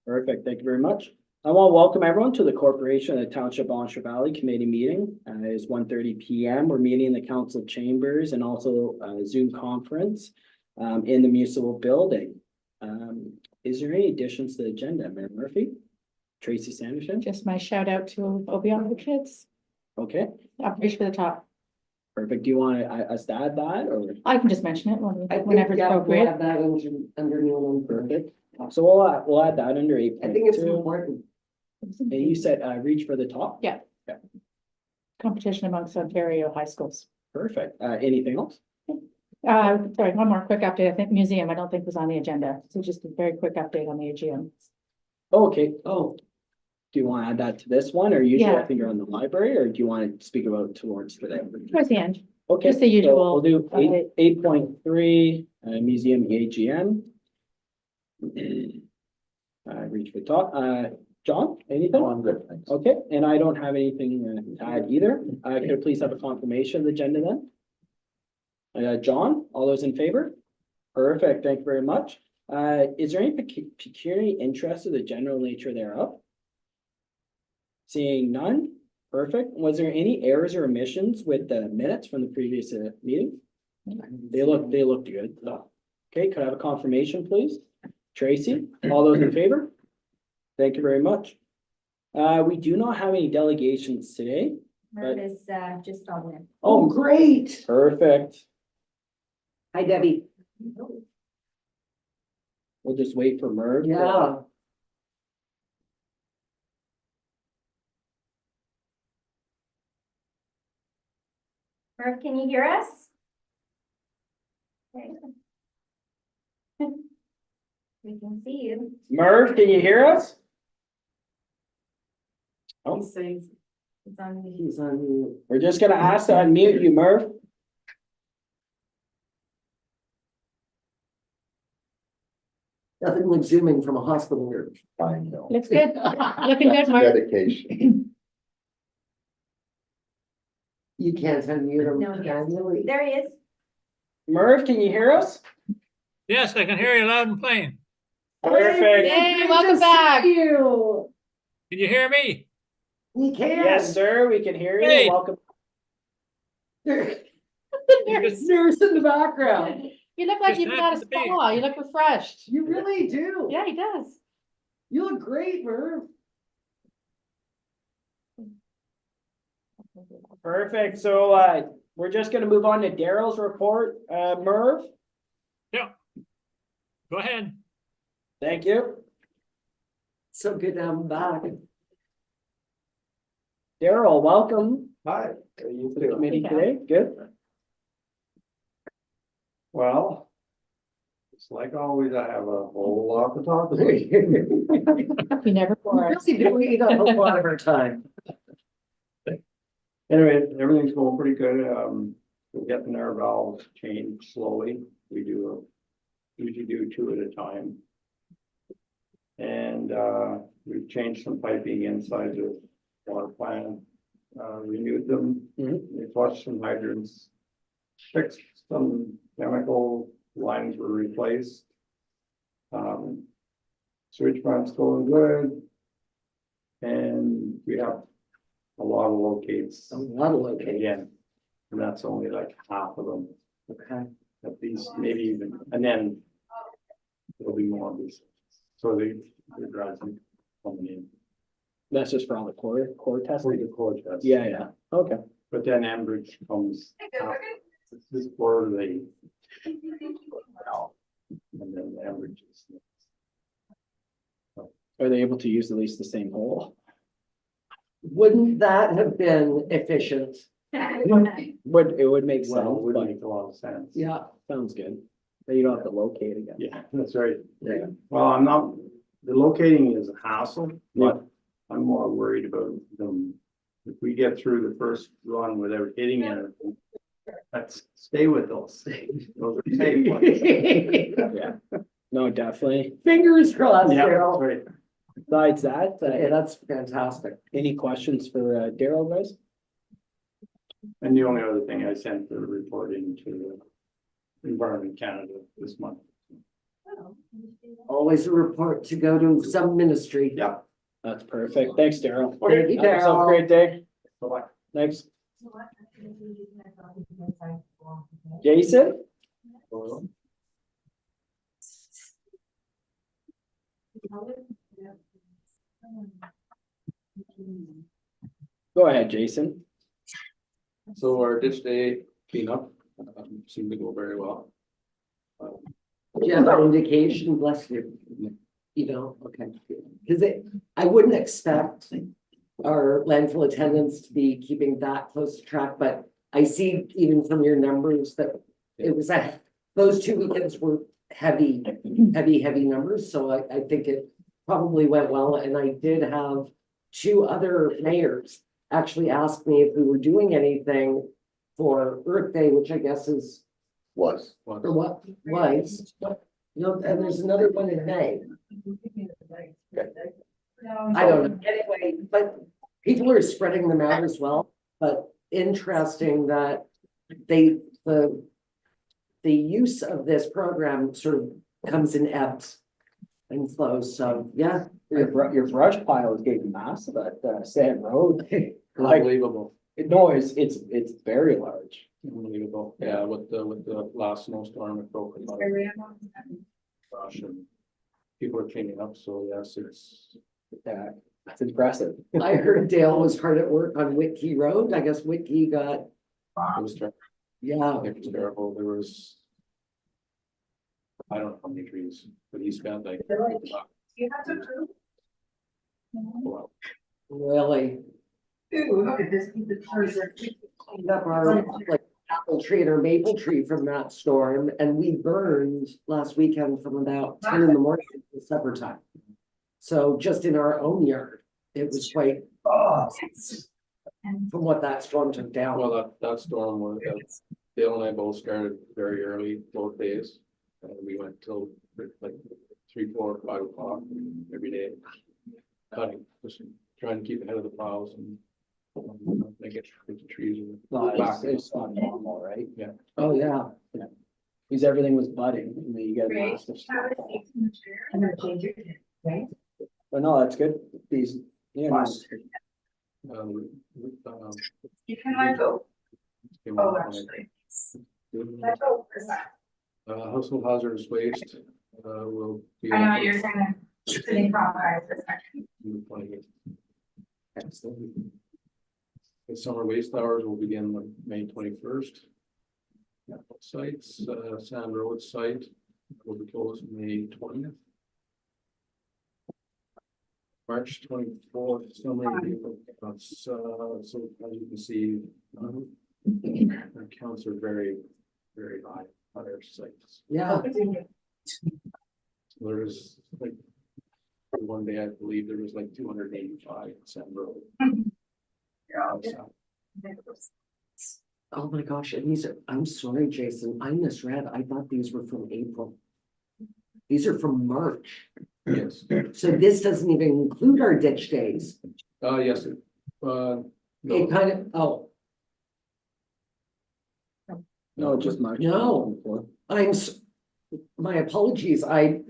Perfect, thank you very much. I want to welcome everyone to the Corporation of the Township of Ancho Valley Committee meeting. It is 1:30 p.m. We're meeting in the council chambers and also Zoom conference in the municipal building. Is there any additions to the agenda, Mayor Murphy? Tracy Sanderson? Just my shout out to Obion the kids. Okay, I'll reach for the top. perfect. Do you want us to add that or? I can just mention it whenever it's appropriate. Have that under new one. Perfect. So we'll add that under 8.2. I think it's important. And you said reach for the top? Yeah. Competition amongst Ontario high schools. Perfect. Anything else? Sorry, one more quick update. I think museum, I don't think was on the agenda. So just a very quick update on the AGM. Oh, okay. Oh, Do you want to add that to this one or usually I Yeah. think you're on the library or do you want to speak about towards today? Towards the end. Okay. Just the so usual, We'll do update. 8.3 museum AGM. Reach for the top. John, anything? I'm good, thanks. Okay, and I don't have anything to add either. Could I please have a confirmation of the agenda then? John, all those in favor? Perfect, thank you very much. Is there any pecuniary interest of the general nature thereof? Seeing none, perfect. Was there any errors or omissions with the minutes from the previous meeting? They looked good. Okay, could I have a confirmation, please? Tracy, all those in favor? Thank you very much. We do not have any delegations today. Merv is just on there. oh, great. Perfect. Hi, Debbie. We'll just wait for Merv. Yeah. Merv, can you hear us? Okay. We can see you. Merv, can you hear us? Oh, It's on the. He's on mute. we're just gonna ask to unmute you, Merv. Nothing like zooming from a hospital room. I know. Looks good. Looking good, Mark. Dedication. You can't unmute him. No, yes. can you? There he is. Merv, can you hear us? Yes, I can hear you loud and plain. Perfect. Hey, Great welcome to back. see You. Can you hear me? We can. Yes, sir, we can hear you. Hey. Welcome. There's Just- nurse in the background. You look like Just you've been out of happens to be. spa. You look refreshed. You really do. Yeah, he does. You look great, Merv. Perfect. So we're just gonna move on to Daryl's report. Merv, Go ahead. thank you. So good to have him back. Daryl, welcome Hi. to the committee today. Good. Well, it's like always, I have a whole lot to talk about. You never for us. Really do. We eat a whole lot of our time. Anyway, everything's going pretty good. We're getting our valves changed slowly. We usually do 2 at a time. And we've changed some piping inside the water plant, renewed them, we flushed some hydrants, fixed some chemical lines were replaced. Switch pumps going good. And we have a lot of locates A lot of locations. again, and that's only like half of them, Okay. at least, maybe even, and then there'll be more of these. So the drives coming in. That's just for all the core For testing. the core test. Yeah. Okay. But then Enbridge comes after. This for the. And then Enbridge is. Are they able to use at least the same hole? Wouldn't that have been efficient? It would make sense, Well, it would but make a lot of sense. Yeah. sounds good. Then you don't have to locate again. Yeah, that's right. Yeah. Well, I'm not, the locating is a hassle, but I'm more worried about them. If we get through the first run without hitting anything, let's stay with those. Those are safe ones. Yeah. No, definitely. Fingers crossed, Yeah, that's Daryl. right. Besides that, Okay, that's fantastic. any questions for Daryl, guys? And the only other thing I sent the report into Environment Canada this month. Always a report to go to some ministry. Yeah. That's perfect. Thanks, Daryl. Thank you, Have yourself a Daryl. great day. Thanks. Jason? Go ahead, Jason. So our ditch day cleanup seemed to go very well. Do you have an indication, bless you? You know, okay, because I wouldn't expect our landfill attendants to be keeping that close to track, but I see even from your numbers that it was those 2 weekends were heavy numbers, so I think it probably went well, and I did have 2 other mayors actually ask me if we were doing anything for Earth Day, which I guess is or what was. No, and there's another one in May. I don't know. Anyway, but people are spreading them out as well, but interesting that the use of this program sort of comes in ebbs and flows, so, yeah. Your brush pile is getting massive at Sand Road. Like, Unbelievable, no, it's very large. unbelievable. Yeah, with the last snowstorm, it broke a lot of brush and people are cleaning up, so yes, it's. Yeah, that's impressive. I heard Dale was hard at work on Whitkey Road, I guess Whitkey got, It was terrible. yeah. It was terrible. There was. I don't know how many trees, but he spent like. Wow. Really. Look at this. Cleaned up our like apple tree and our maple tree from that storm, and we burned last weekend from about 10 in the morning to supper time. So just in our own yard, it was quite from what that storm took down. Well, that storm was, Dale and I both started very early both days. And we went till like 3, 4, 5 o'clock every day. Cutting, just trying to keep ahead of the plows and. Make it the trees. No, Back. it's not normal, right? Oh, yeah. Because everything was budding, and then you get a massive. I'm gonna change it, right? But no, that's good. These, you know, You can let go. Oh, actually. Let go for a sec. Household hazardous waste, will be. I know you're saying sitting proper for a second. The summer waste hours will begin on May 21st. Sites, Sand Road site will be closed May 20th. March 24th, summer. So as you can see, our counts are very, very high on our sites. Yeah. There's like, one day I believe there was like 285 in Sand Road. Oh my gosh, and these are, I'm sorry, Jason, I misread. I thought these were from April. These are from March. Yes, So this doesn't even include our ditch days. yes, It no, kind of, oh, no, just March. No. My apologies. I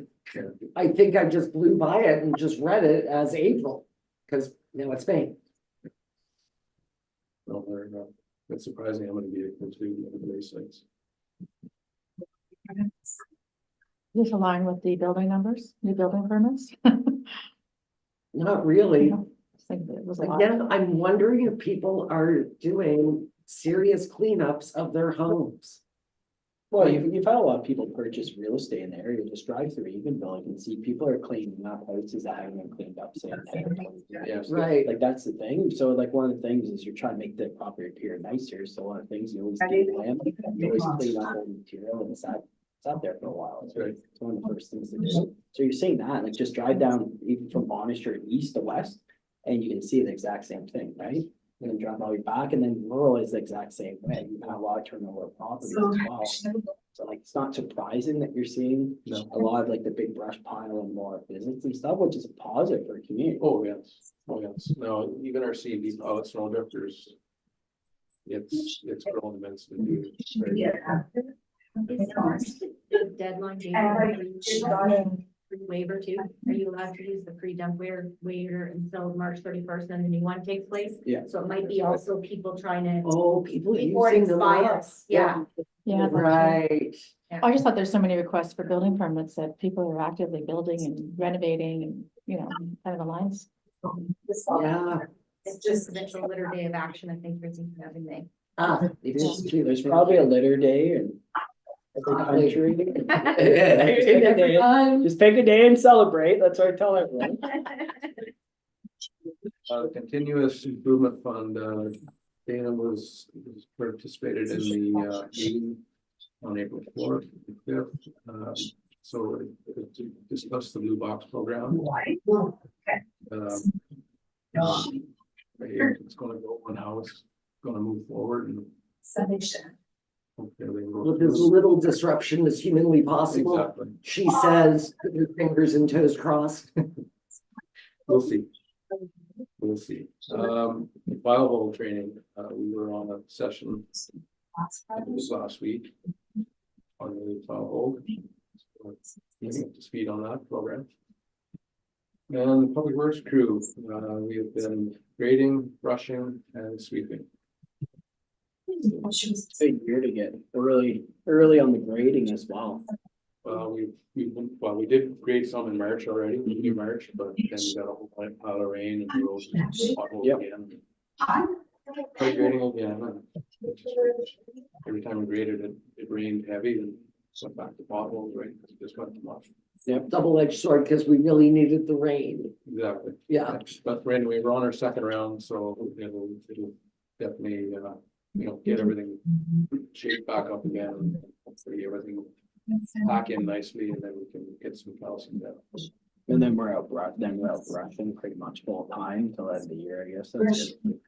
think I just blew by it and just read it as April, because now it's May. no, they're not. It's surprising how many vehicles do the base sites. This align with the building numbers, new building permits? Not really. I think that it was a lot. Again, I'm wondering if people are doing serious cleanups of their homes. Well, you've had a lot of people purchase real estate in the area, just drive through Evenville, you can see people are cleaning up houses that haven't been cleaned up, say, in 10 or 20 years. Yes. Right. Like, that's the thing, so like, one of the things is you're trying to make the property appear nicer, so one of the things you always do, land, you always clean up old material, and it's out there for a while, it's Right. it's one of the first things to do. So you're seeing that, like, just drive down even from Bonnechere east to west, and you can see the exact same thing, right? And then drive all the way back, and then rural is the exact same way, you have a lot of turnover of properties as well. So like, it's not surprising that you're seeing No. a lot of like the big brush pile and more visits and stuff, which is a positive for a community. Oh, yes, oh, yes, no, even our CB pilot snow drifters. It's grown immensely. Very good. Deadline date And for like, free it's not- waiver too. Are you allowed to use the pre-dump waiver until March 31st and the new one takes place? Yeah. So it might be also people trying to, Oh, people before it using them up. expires, yeah. Yeah, that's true. Right. I just thought there's so many requests for building permits that people are actively building and renovating and, you know, kind of aligns. Yeah. It's just provincial litter day of action, I think, for every May. It is too. There's probably a litter day and every country. In every time. Just pick a day and celebrate. That's what I tell everyone. Continuous improvement fund, Dana participated in the meeting on April 4th, 5th. So to discuss the Blue Box program. It's gonna go on how it's gonna move forward and hopefully we'll- With as little disruption as humanly possible, Exactly, she says, with her fingers and toes crossed. we'll see. We'll see. File hold training, we were on a session this last week. On the file hold. Getting up to speed on that program. And the public works crew, we have been grading, brushing and sweeping. It's a big year to get early on the grading as well. We did grade some in March already, in March, but then we got a whole pile of rain and the roads just potholed Yep. again. Tried grading again, and it just- every time we graded it, it rained heavy and went back to potholes, right? It just went too much. Double-edged sword, because we really needed the rain. Exactly. Yeah. But anyway, we're on our second round, so it'll definitely, get everything shaped back up again. And hopefully everything will pack in nicely and then we can get some calcium down. And then we're out brushing pretty much full time till end of the year, I guess. That's good.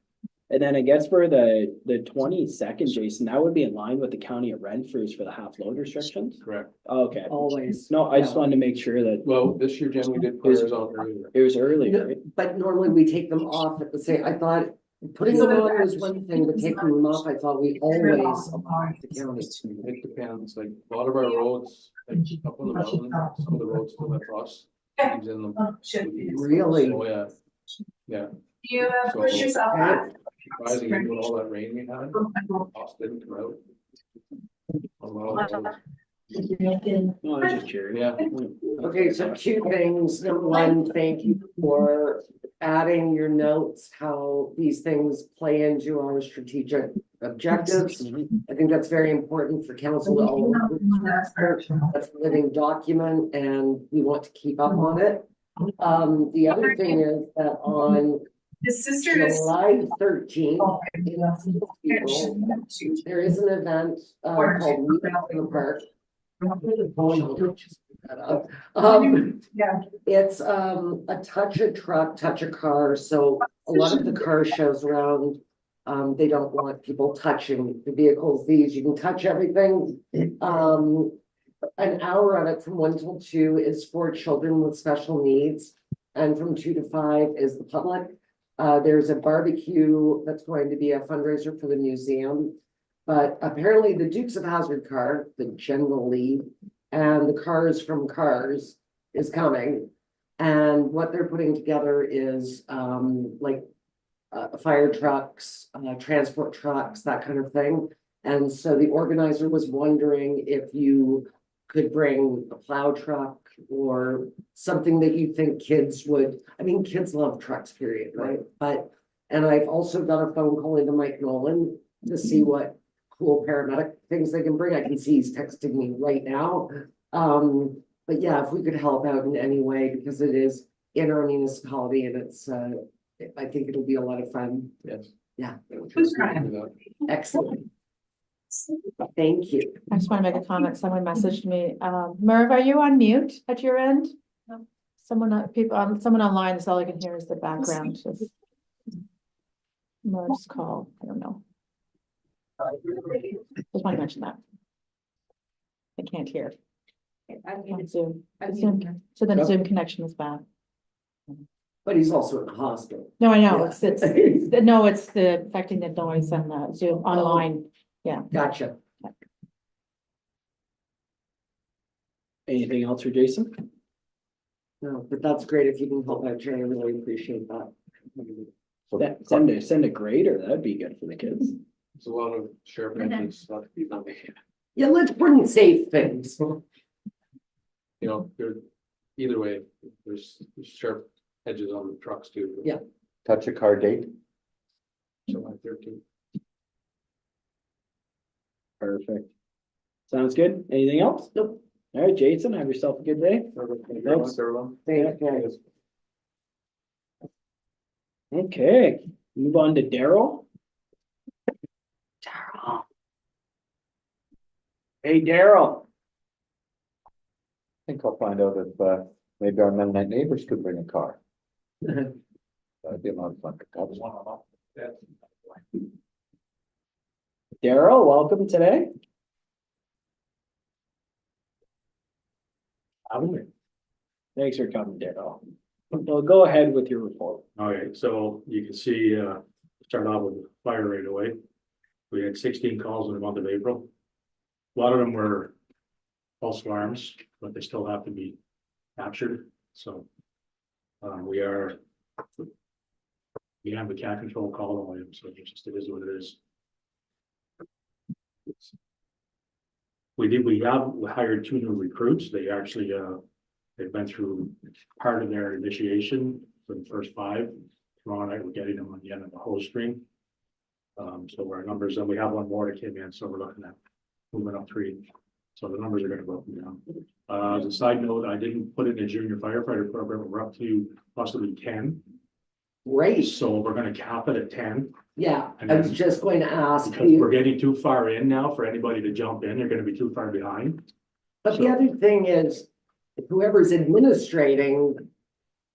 And then I guess for the 22nd, Jason, that would be in line with the county of Renfrew's for the half load restrictions. Correct. Okay. Always. No, I just wanted to make sure that Well, this year, Jen, we did put ours on earlier. it was early, right? But normally we take them off at the same, I thought, putting them on was one thing, but taking them off, I thought we always allowed the county. It depends, like a lot of our roads, like up on the mountain, some of the roads still have frost leaves in them. Really? Oh, yeah. Yeah, You push yourself back. surprising, even with all that rain we had, frost didn't come out. On a lot of roads. No, I was just curious. Yeah, Okay, so two things. Number one, thank you for adding your notes, how these things play into our strategic objectives. I think that's very important for council to all. That's a living document and we want to keep up on it. The other thing is that on His sister is. July 13th, Oh, there is an event called Meet Up in the Park. Yeah. It's a touch a truck, touch a car, so a lot of the car shows around. They don't want people touching the vehicles, you can touch everything. An hour of it from 1 till 2 is for children with special needs. And from 2 to 5 is the public. There's a barbecue that's going to be a fundraiser for the museum. But apparently the Dukes of Hazzard car, the General Lee, and the Cars from Cars is coming. And what they're putting together is fire trucks, transport trucks, that kind of thing. And so the organizer was wondering if you could bring a plow truck or something that you think kids would, I mean, kids love trucks, period, right? And I've also got a phone call into Mike Nolan to see what cool paramedic things they can bring. I can see he's texting me right now. But yeah, if we could help out in any way, because it is in our municipality and it's, I think it'll be a lot of fun. yes. Yeah, Who's crying? excellent. Thank you. I just want to make a comment. Someone messaged me. Merv, are you on mute at your end? No. Someone online, that's all I can hear is the background. Just Merv's call. I don't know. Just want to mention that. I can't hear on Zoom. So then Zoom connection is bad. But he's also in the hospital. No, I know. Yeah. It's the affecting the noise and the Zoom online. Yeah. Gotcha. Anything else for Jason? No, but that's great if you can help out, Jay, I really appreciate that. Send a grader, that'd be good for the kids. There's a lot of sharp edges, a lot of people, Yeah, let's bring safe things. you know, either way, there's sharp edges on the trucks too. Yeah. Touch a car date. July 13th. Perfect. Sounds good. Anything else? Nope. All right, Jason, have yourself a good day. Thanks, guys. Okay, move on to Daryl. Hey, Daryl. I think I'll find out if, maybe our Mennonite neighbors could bring a car. That'd be a lot of fun. Daryl, welcome today. Thanks for coming, Daryl. Well, go ahead with your report. Okay, so you can see, start off with the fire right away. We had 16 calls in the month of April. A lot of them were false alarms, but they still have to be captured, so. We have the cat control call volume, so it just is what it is. We hired 2 new recruits. They actually, they've been through part of their initiation for the first 5. Tomorrow night, we're getting them on the end of the whole stream. So our numbers, and we have 1 more that came in, so we're looking at moving up 3. So the numbers are gonna go up and down. As a side note, I didn't put in the junior firefighter program. We're up to possibly 10. Great, So we're gonna cap it at 10. yeah, I was just going to ask Because you, we're getting too far in now for anybody to jump in. They're gonna be too far behind. but the other thing is, whoever's administrating,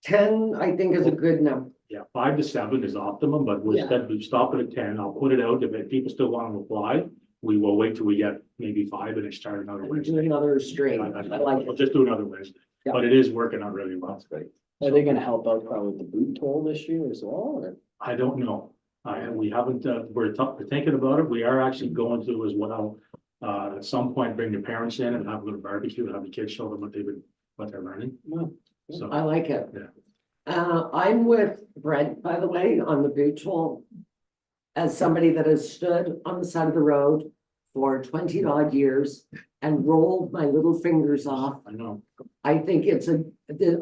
10, I think is a good number. Yeah, 5 to 7 is optimum, but Yeah. we stop it at 10. I'll put it out. If people still want to apply, we will wait till we get maybe 5 and then start another We do Wednesday. another stream, I like We'll it. just do another Wednesday, Yeah. but it is working out really well. That's great. Are they gonna help out probably with the boot toll this year as well, or? I don't know. We haven't, we're thinking about it. We are actually going to as well. At some point, bring the parents in and have a little barbecue, and have the kids show them what they're learning. Well, So, I like it. Yeah. I'm with Brent, by the way, on the boot toll. As somebody that has stood on the side of the road for 20 odd years and rolled my little fingers off, I know. I think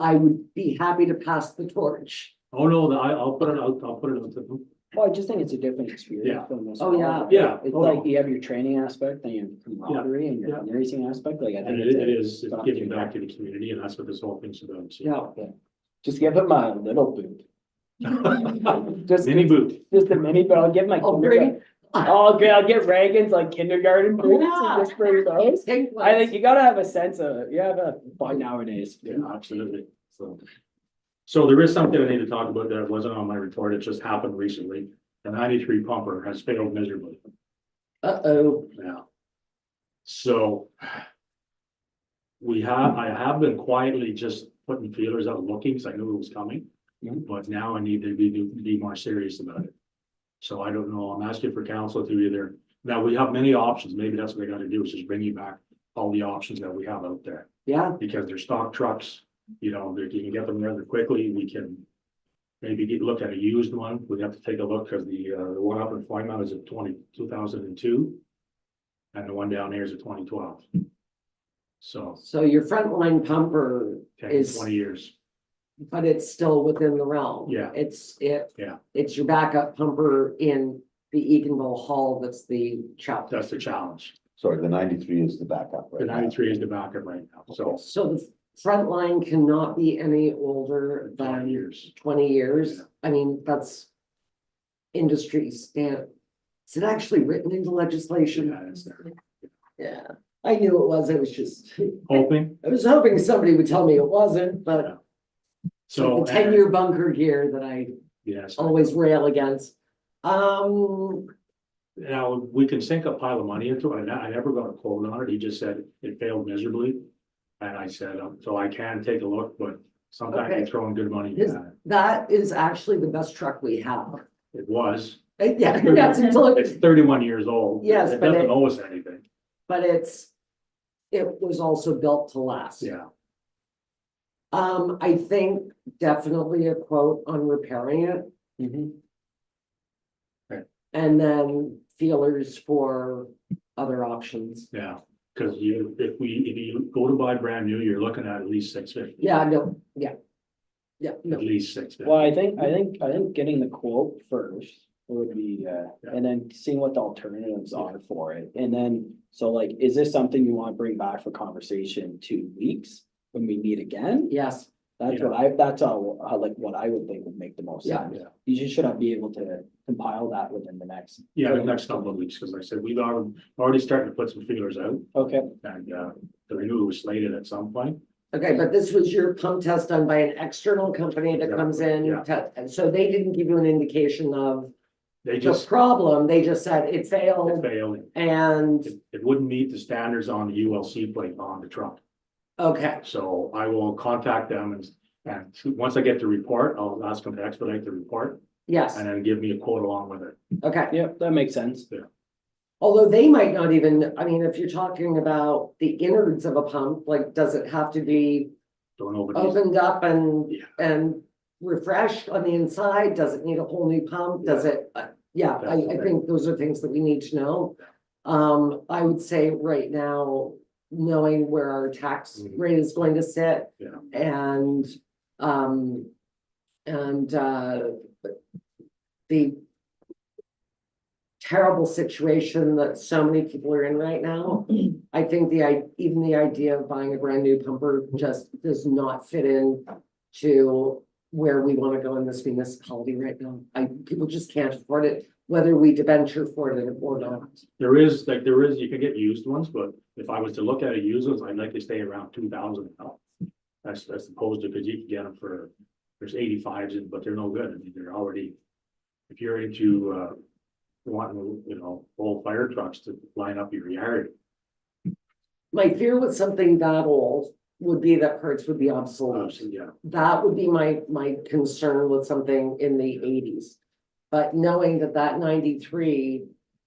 I would be happy to pass the torch. Oh, no, I'll put it out, I'll put it out to them. Well, I just think it's a different experience. Yeah. for most Oh, yeah. people. Yeah. It's like you have your training aspect and your camaraderie and your Yeah. nursing aspect, like I And think. it is, it's giving back to the community, and that's what this whole thing's about. so. Yeah. Just give him a little boot. Just, Mini boot. just a mini, but I'll give my. I'll bring. I'll get Reagan's like kindergarten boots Yeah. and just bring those. Take I think one. you gotta have a sense of, you have a fun nowadays. Yeah, absolutely. So there is something I need to talk about that wasn't on my report. It just happened recently. The 93 pumper has failed miserably. Uh-oh, Yeah. So I have been quietly just putting feelers out looking, because I knew it was coming. Yeah. But now I need to be more serious about it. So I don't know, I'm asking for council to either, now we have many options, maybe that's what I gotta do, is just bring you back all the options that we have out there. yeah, Because they're stock trucks, you know, you can get them rather quickly, we can maybe look at a used one, we have to take a look, because the one up in Flymount is a 2002. And the one down here is a 2012. So, so your frontline pumper 10, is, 20 years, but it's still within the realm. Yeah. Yeah. It's your backup pumper in the Eganville Hall that's the chop. that's the challenge. Sorry, the 93 is the backup, right? The now. 93 is the backup right now, so So the front line cannot be any older 20 than years. 20 years. Yeah. I mean, that's industry standard. Is it actually written into legislation? Yeah, it's there. Yeah, I knew it was. I was just, Hoping, I was hoping somebody would tell me it wasn't, but so. the 10-year bunker gear that I Yes, always rail against. now we can sink a pile of money into it, I never got a quote on it, he just said it failed miserably. And I said, so I can take a look, but sometimes Okay. you're throwing good money Is- at it. That is actually the best truck we have. It was, Yeah, that's until it's 31 years old. Yes, It but doesn't it- owe us anything. but it's it was also built to last. Yeah, I think definitely a quote on repairing it. Mhm. And then feelers for other options. yeah, because if you go to buy brand new, you're looking at least 650. Yeah, no, yeah. Yeah, At no, least 650. Well, I think getting the quote first would be, and then seeing what the alternatives are for it. And then, so like, is this something you want to bring back for conversation 2 weeks when we meet again? yes, That's all, like what I would think would make the most Yeah. sense. Yeah. You just should be able to compile that within the next. Yeah, the next couple of weeks, because like I said, we've already started to put some feelers out, Okay, and the renewal was slated at some point. okay, but this was your pump test done by an external company that comes in, Yeah. and so they didn't give you an indication of They the just problem, they just said it failed, failed. and, It wouldn't meet the standards on the ULC plate on the truck. okay, So I will contact them and once I get the report, I'll ask them to expedite the report yes, and then give me a quote along with it. okay. yeah, that makes sense. Although they might not even, I mean, if you're talking about the innards of a pump, like, does it have to be Don't over. opened up and, Yeah. and refreshed on the inside? Does it need a whole new pump? Does it, yeah, I think those are things that we need to know. I would say right now, knowing where our tax Mhm. rate is going to sit. Yeah. And, the terrible situation that so many people are in right now. I think even the idea of buying a brand new pumper just does not fit in to where we want to go in this municipality right now. People just can't afford it, whether we debenture for it or not. There is, you can get used ones, but if I was to look at a used ones, I'd like to stay around 2,000 now. That's opposed to, because you can get them for, there's 85s, but they're no good. I mean, they're already, if you're into, wanting, old fire trucks to line up your yard. My fear with something that old would be that parts would be obsolete. Yeah, That would be my concern with something in the 80s. But knowing that 93,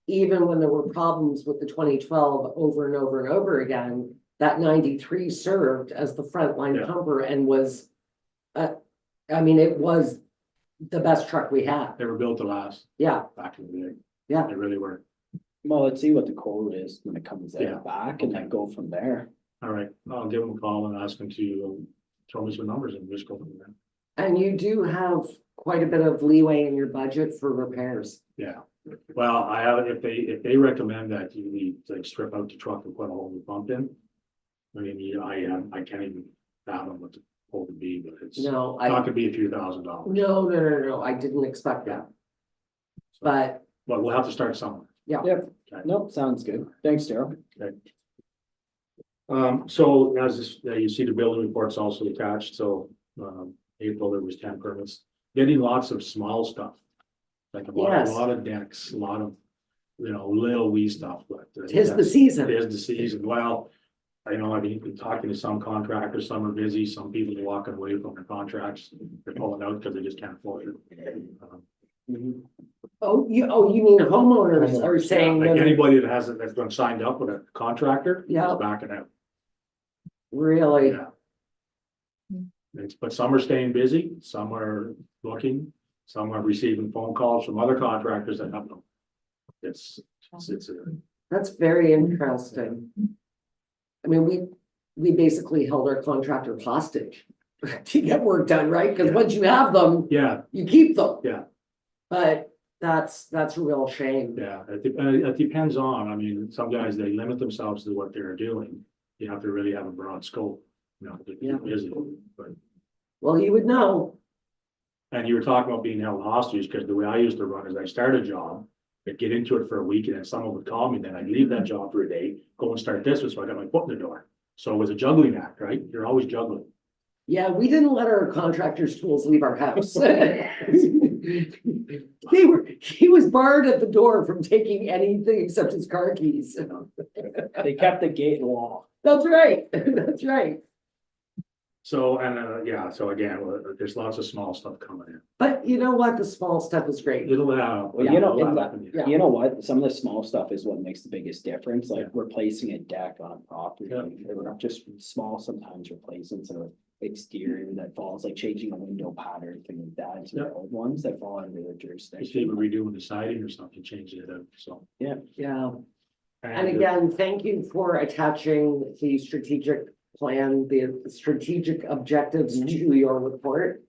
even when there were problems with the 2012 over and over and over again, that 93 served as the frontline Yeah. pumper and was, I mean, it was the best truck we had. they were built to last Yeah, back in the day. Yeah. They really were. Well, let's see what the quote is when it comes Yeah. out back and then go from there. All right, I'll give them a call and ask them to throw me some numbers and just go from there. and you do have quite a bit of leeway in your budget for repairs. Yeah, well, I have, if they recommend that you need to strip out the truck and put a whole new pump in. I mean, I can't even fathom what the quote would be, but it's No, not gonna be a few $1,000s. no, I didn't expect that. But But we'll have to start somewhere. Nope, sounds good. Thanks, Daryl. So as this, you see the building reports also attached, so, April, there was 10 permits, getting lots of small stuff. Like a Yes. lot of decks, a lot of, little wee stuff, but. tis the season. It is the season. Well, I've been talking to some contractors, some are busy, some people are walking away from their contracts. They're pulling out because they just can't afford it. Oh, you mean homeowners are saying Like that, anybody that's been signed up with a contractor. Yeah. Is backing out. really? Yeah. But some are staying busy, some are looking, some are receiving phone calls from other contractors that have them. It's That's very interesting. I mean, we basically held our contractor hostage to get work done, right? Because Yeah. once you have them, yeah, you keep them. Yeah. But that's a real shame. yeah, it depends on, some guys, they limit themselves to what they're doing. You have to really have a broad scope, to Yeah. keep busy, but. Well, you would know. And you were talking about being held hostage, because the way I used to run is I start a job, I'd get into it for a week, and then someone would call me, then I'd leave that job for a day, go and start this one, so I got my foot in the door. So it was a juggling act, right? You're always juggling. Yeah, we didn't let our contractor's tools leave our house. He was barred at the door from taking anything except his car keys. They kept the gate locked. That's right, that's right. So, and, yeah, so again, there's lots of small stuff coming in. But you know what? The small stuff is great. It'll, Well, you know, it'll and happen, yeah. you know what, some of the small stuff is what makes the biggest difference, like Yeah. replacing a deck on a property. Yeah. Or just small, sometimes replacing some of the exterior that falls, like changing a window pattern, thing like that, to Yeah. the old ones that fall under their Just jurisdiction. even redoing the siding or something, changing it up, so. Yeah. And And again, thank you for attaching the strategic plan, the strategic objectives to your report.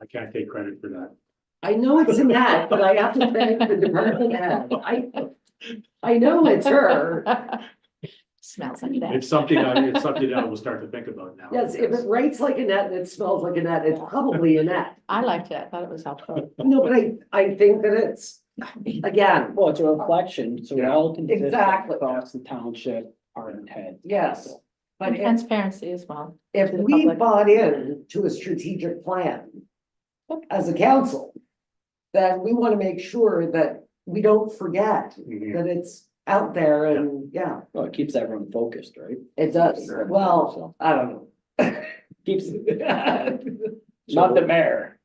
I can't take credit for that. I know it's in that, but I have to thank the department head. I know it's her. Smells like that. It's something I will start to think about now. Yes, if it writes like a net and it smells like a net, it's probably a net. I liked it. I thought it was helpful. No, but I think that it's, again, Well, it's a reflection, so we're Yeah. all consistent Exactly. across the township, department head. yes. But And if, transparency as well. if to the we public. bought in to a strategic plan as a council, then we want to make sure that we don't forget Mhm. that it's out there and, yeah, Well, it keeps everyone focused, right? it does. Well, I don't know. Keeps, not the mayor.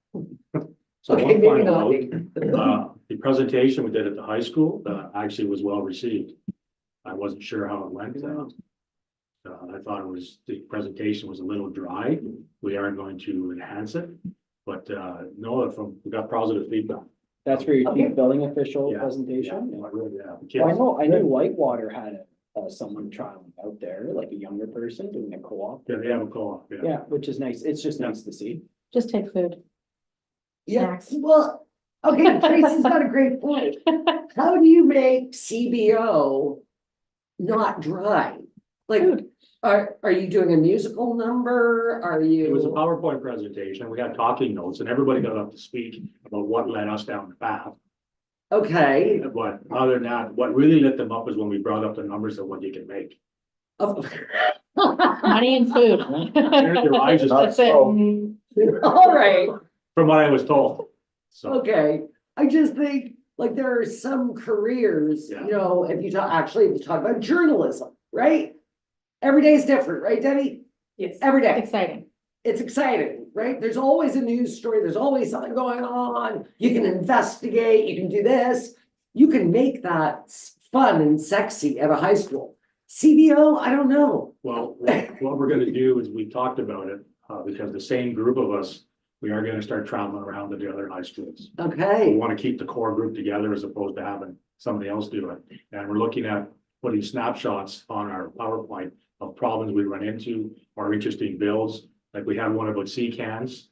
So Okay, one maybe final not note, me. the presentation we did at the high school, actually was well received. I wasn't sure how it went. I thought the presentation was a little dry. We are going to enhance it. But, no, we got positive feedback. That's for your Okay. chief building official Yeah. presentation? Yeah, Well, I kids. know, I knew Whitewater had someone trialing out there, like a younger person doing a co-op. Yeah, they have a co-op, yeah. Yeah, which is nice. It's just Yeah. nice to see. Just take food. Yeah, Snacks. well, okay, Tracy's got a great point. How do you make CBO not dry? Like, Food. are you doing a musical number? Are It was a you? PowerPoint presentation. We had talking notes and everybody got up to speak about what led us down the path. Okay. But other than that, what really lit them up is when we brought up the numbers of what you can make. Of- Money and food. Their eyes just- That's it. All right, From what I was told, so. okay. I just think, like, there are some careers, Yeah. you know, if you talk about journalism, right? Every day is different, right, Debbie? Yes. Every day. Exciting. It's exciting, right? There's always a news story, there's always something going on. You can investigate, you can do this. You can make that fun and sexy at a high school. CBO, I don't know. Well, what we're gonna do is we talked about it, because the same group of us, we are gonna start traveling around to the other high schools. We Okay, wanna keep the core group together as opposed to having somebody else do it. And we're looking at putting snapshots on our PowerPoint of problems we run into or interesting builds. Like we have one about sea cans,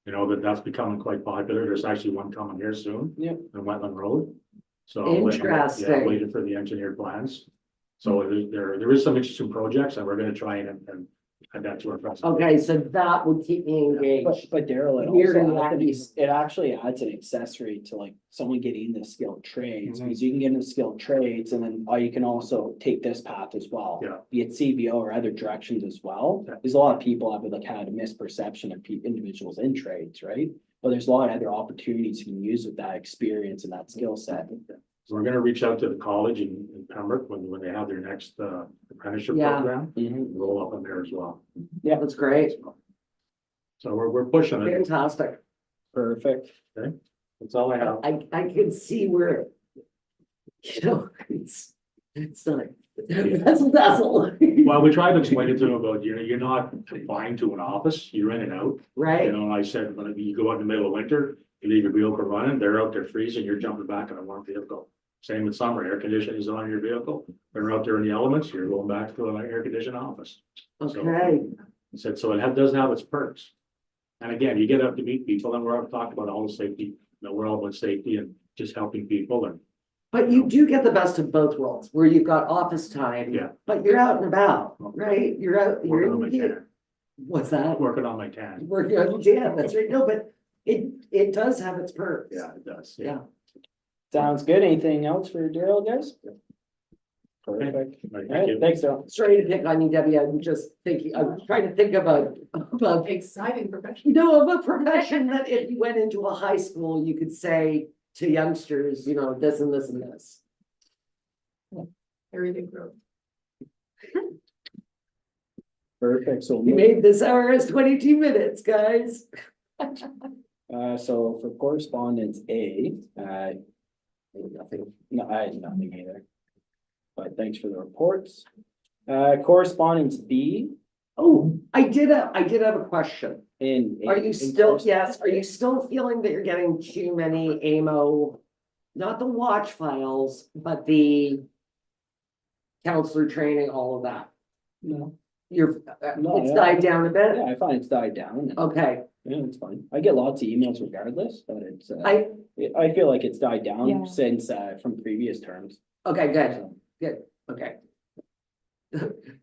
you know, that's becoming quite popular. There's actually one coming here soon. Yep. On Wetland Road. So. Interesting. Yeah, waiting for the engineered plans. So there is some interesting projects and we're gonna try and add that to our process. okay, so that would keep me engaged. But Daryl, it Weird and also adds wacky. it actually adds an accessory to like someone getting into skilled trades, Mhm. because you can get into skilled trades and then you can also take this path as well. Yeah. Be it CBO or other directions as well. Yeah. There's a lot of people have like had a misperception of individuals in trades, right? But there's a lot of other opportunities you can use with that experience and that skill set. So we're gonna reach out to the college in Pembroke when they have their next apprenticeship Yeah. program. Mhm. Roll up on there as well. That's great, So we're pushing it. fantastic. Perfect. That's all I have. I can see where, you know, it's not, dazzle. Well, we tried to explain it to them about, you're not confined to an office, you're in and out. You Right, know, I said, when you go out in the middle of winter, you leave your vehicle running, they're out there freezing, you're jumping back in a warm vehicle. Same with summer, air conditioning is on your vehicle. When you're out there in the elements, you're going back to an air conditioned office. okay, I said, so it does have its perks. And again, you get up to meet people and we're all talking about all the safety, you know, we're all about safety and just helping people and. but you do get the best of both worlds, where you've got office time. Yeah. But you're out and about, right? You're out, Working on my you're, tan, what's that? working on my tan. Working on, yeah, that's right, no, but it does have its perks. Yeah, it does. Yeah. Sounds good. Anything else for Daryl, guys? Perfect. Right, All thank right, you. thanks, Daryl. Sorry to pick on you, Debbie, I'm just thinking, I'm trying to think about, Exciting profession. of a profession that if you went into a high school, you could say to youngsters, you know, this and this and this. Very big growth. Perfect, so. We made this hour as 22 minutes, guys. So for correspondence A, Nothing. no, I had nothing either. But thanks for the reports. Correspondence B Oh, I did have a question. in. Are you still, yes, are you still feeling that you're getting too many AMO? Not the watch files, but the counselor training, all of that? No, You're, No, it's yeah. died down a bit? yeah, I find it's died down. Okay, Yeah, it's fine. I get lots of emails regardless, but it's, I, feel like it's died Yeah. down since, from previous terms. okay, good, okay.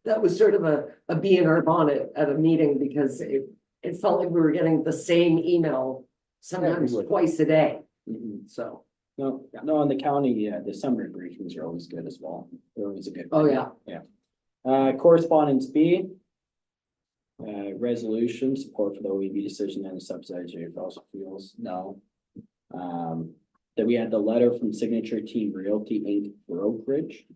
That was sort of a bee in our bonnet at a meeting because it felt like we were getting the same email sometimes would. twice a day, Mhm. so, No, no, in the county, yeah, the summer briefings are always good as well. They're always a good. oh, yeah. Yeah. Correspondence B. Resolution, support for the OEB decision and subsidize your fossil fuels, no. That we had the letter from Signature Team Realty Inc. brokerage.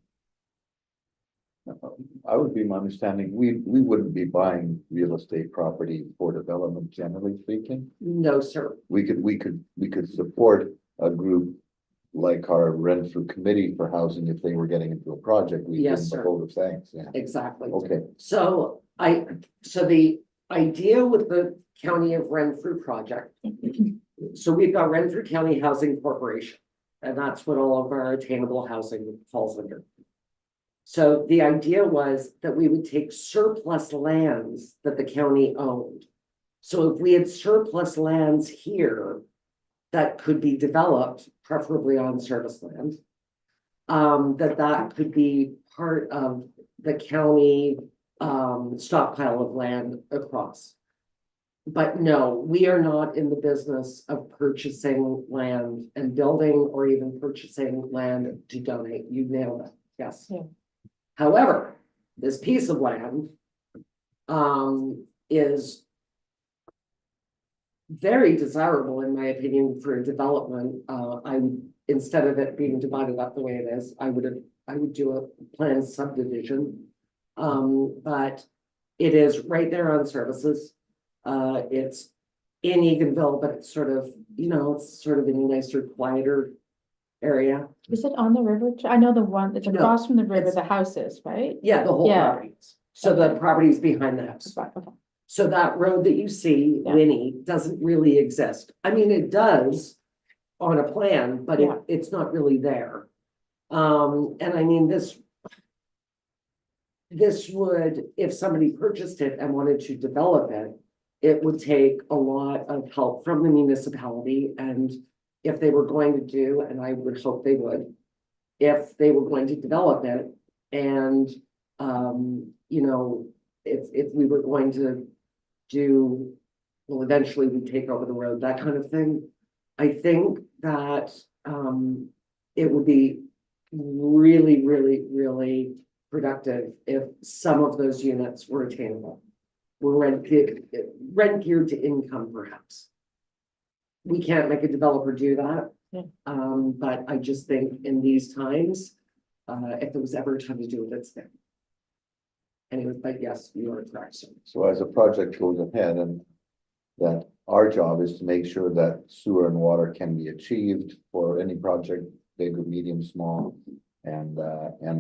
I would be my understanding, we wouldn't be buying real estate property for development, generally speaking. No, sir, We could support a group like our Renfrew Committee for Housing if they were getting into a project. We give Yes, them a sir. vote of thanks, yeah. exactly. Okay, So so the idea with the County of Renfrew project. So we've got Renfrew County Housing Corporation, and that's what all of our attainable housing falls under. So the idea was that we would take surplus lands that the county owned. So if we had surplus lands here that could be developed, preferably on service land, that could be part of the county stockpile of land across. But no, we are not in the business of purchasing land and building or even purchasing land to donate. You nailed it, yes. Yeah. However, this piece of land is very desirable, in my opinion, for development. Instead of it being divided up the way it is, I would do a planned subdivision. But it is right there on services. It's in Eganville, but it's sort of, it's sort of in a nicer, quieter area. Is it on the river? I know the one, it's No, across from the river, it's- the houses, right? Yeah, the whole Yeah. property. So the property's behind the house. Right, okay. So that road that you see, Yeah. Winnie, doesn't really exist. I mean, it does on a plan, but Yeah. it's not really there. And I mean, this would, if somebody purchased it and wanted to develop it, it would take a lot of help from the municipality. And if they were going to do, and I would hope they would, if they were going to develop it and, if we were going to do, well, eventually we take over the road, that kind of thing. I think that, it would be really, really, really productive if some of those units were attainable. Were rent geared to income, perhaps. We can't make a developer do that. Yeah. But I just think in these times, if there was ever a time to do it, it's there. Anyway, but yes, you are correct, sir. so as a project goes ahead and that our job is to make sure that sewer and water can be achieved for any project, big or medium, small, and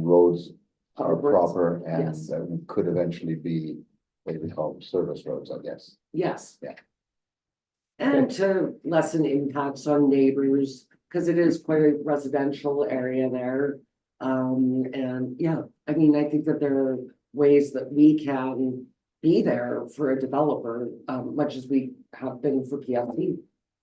roads are proper and Yes. that could eventually be what we call service roads, I guess. Yes. Yeah. And to lessen impacts on neighbors, because it is quite a residential area there. And yeah, I mean, I think that there are ways that we can be there for a developer, much as we have been for PLC.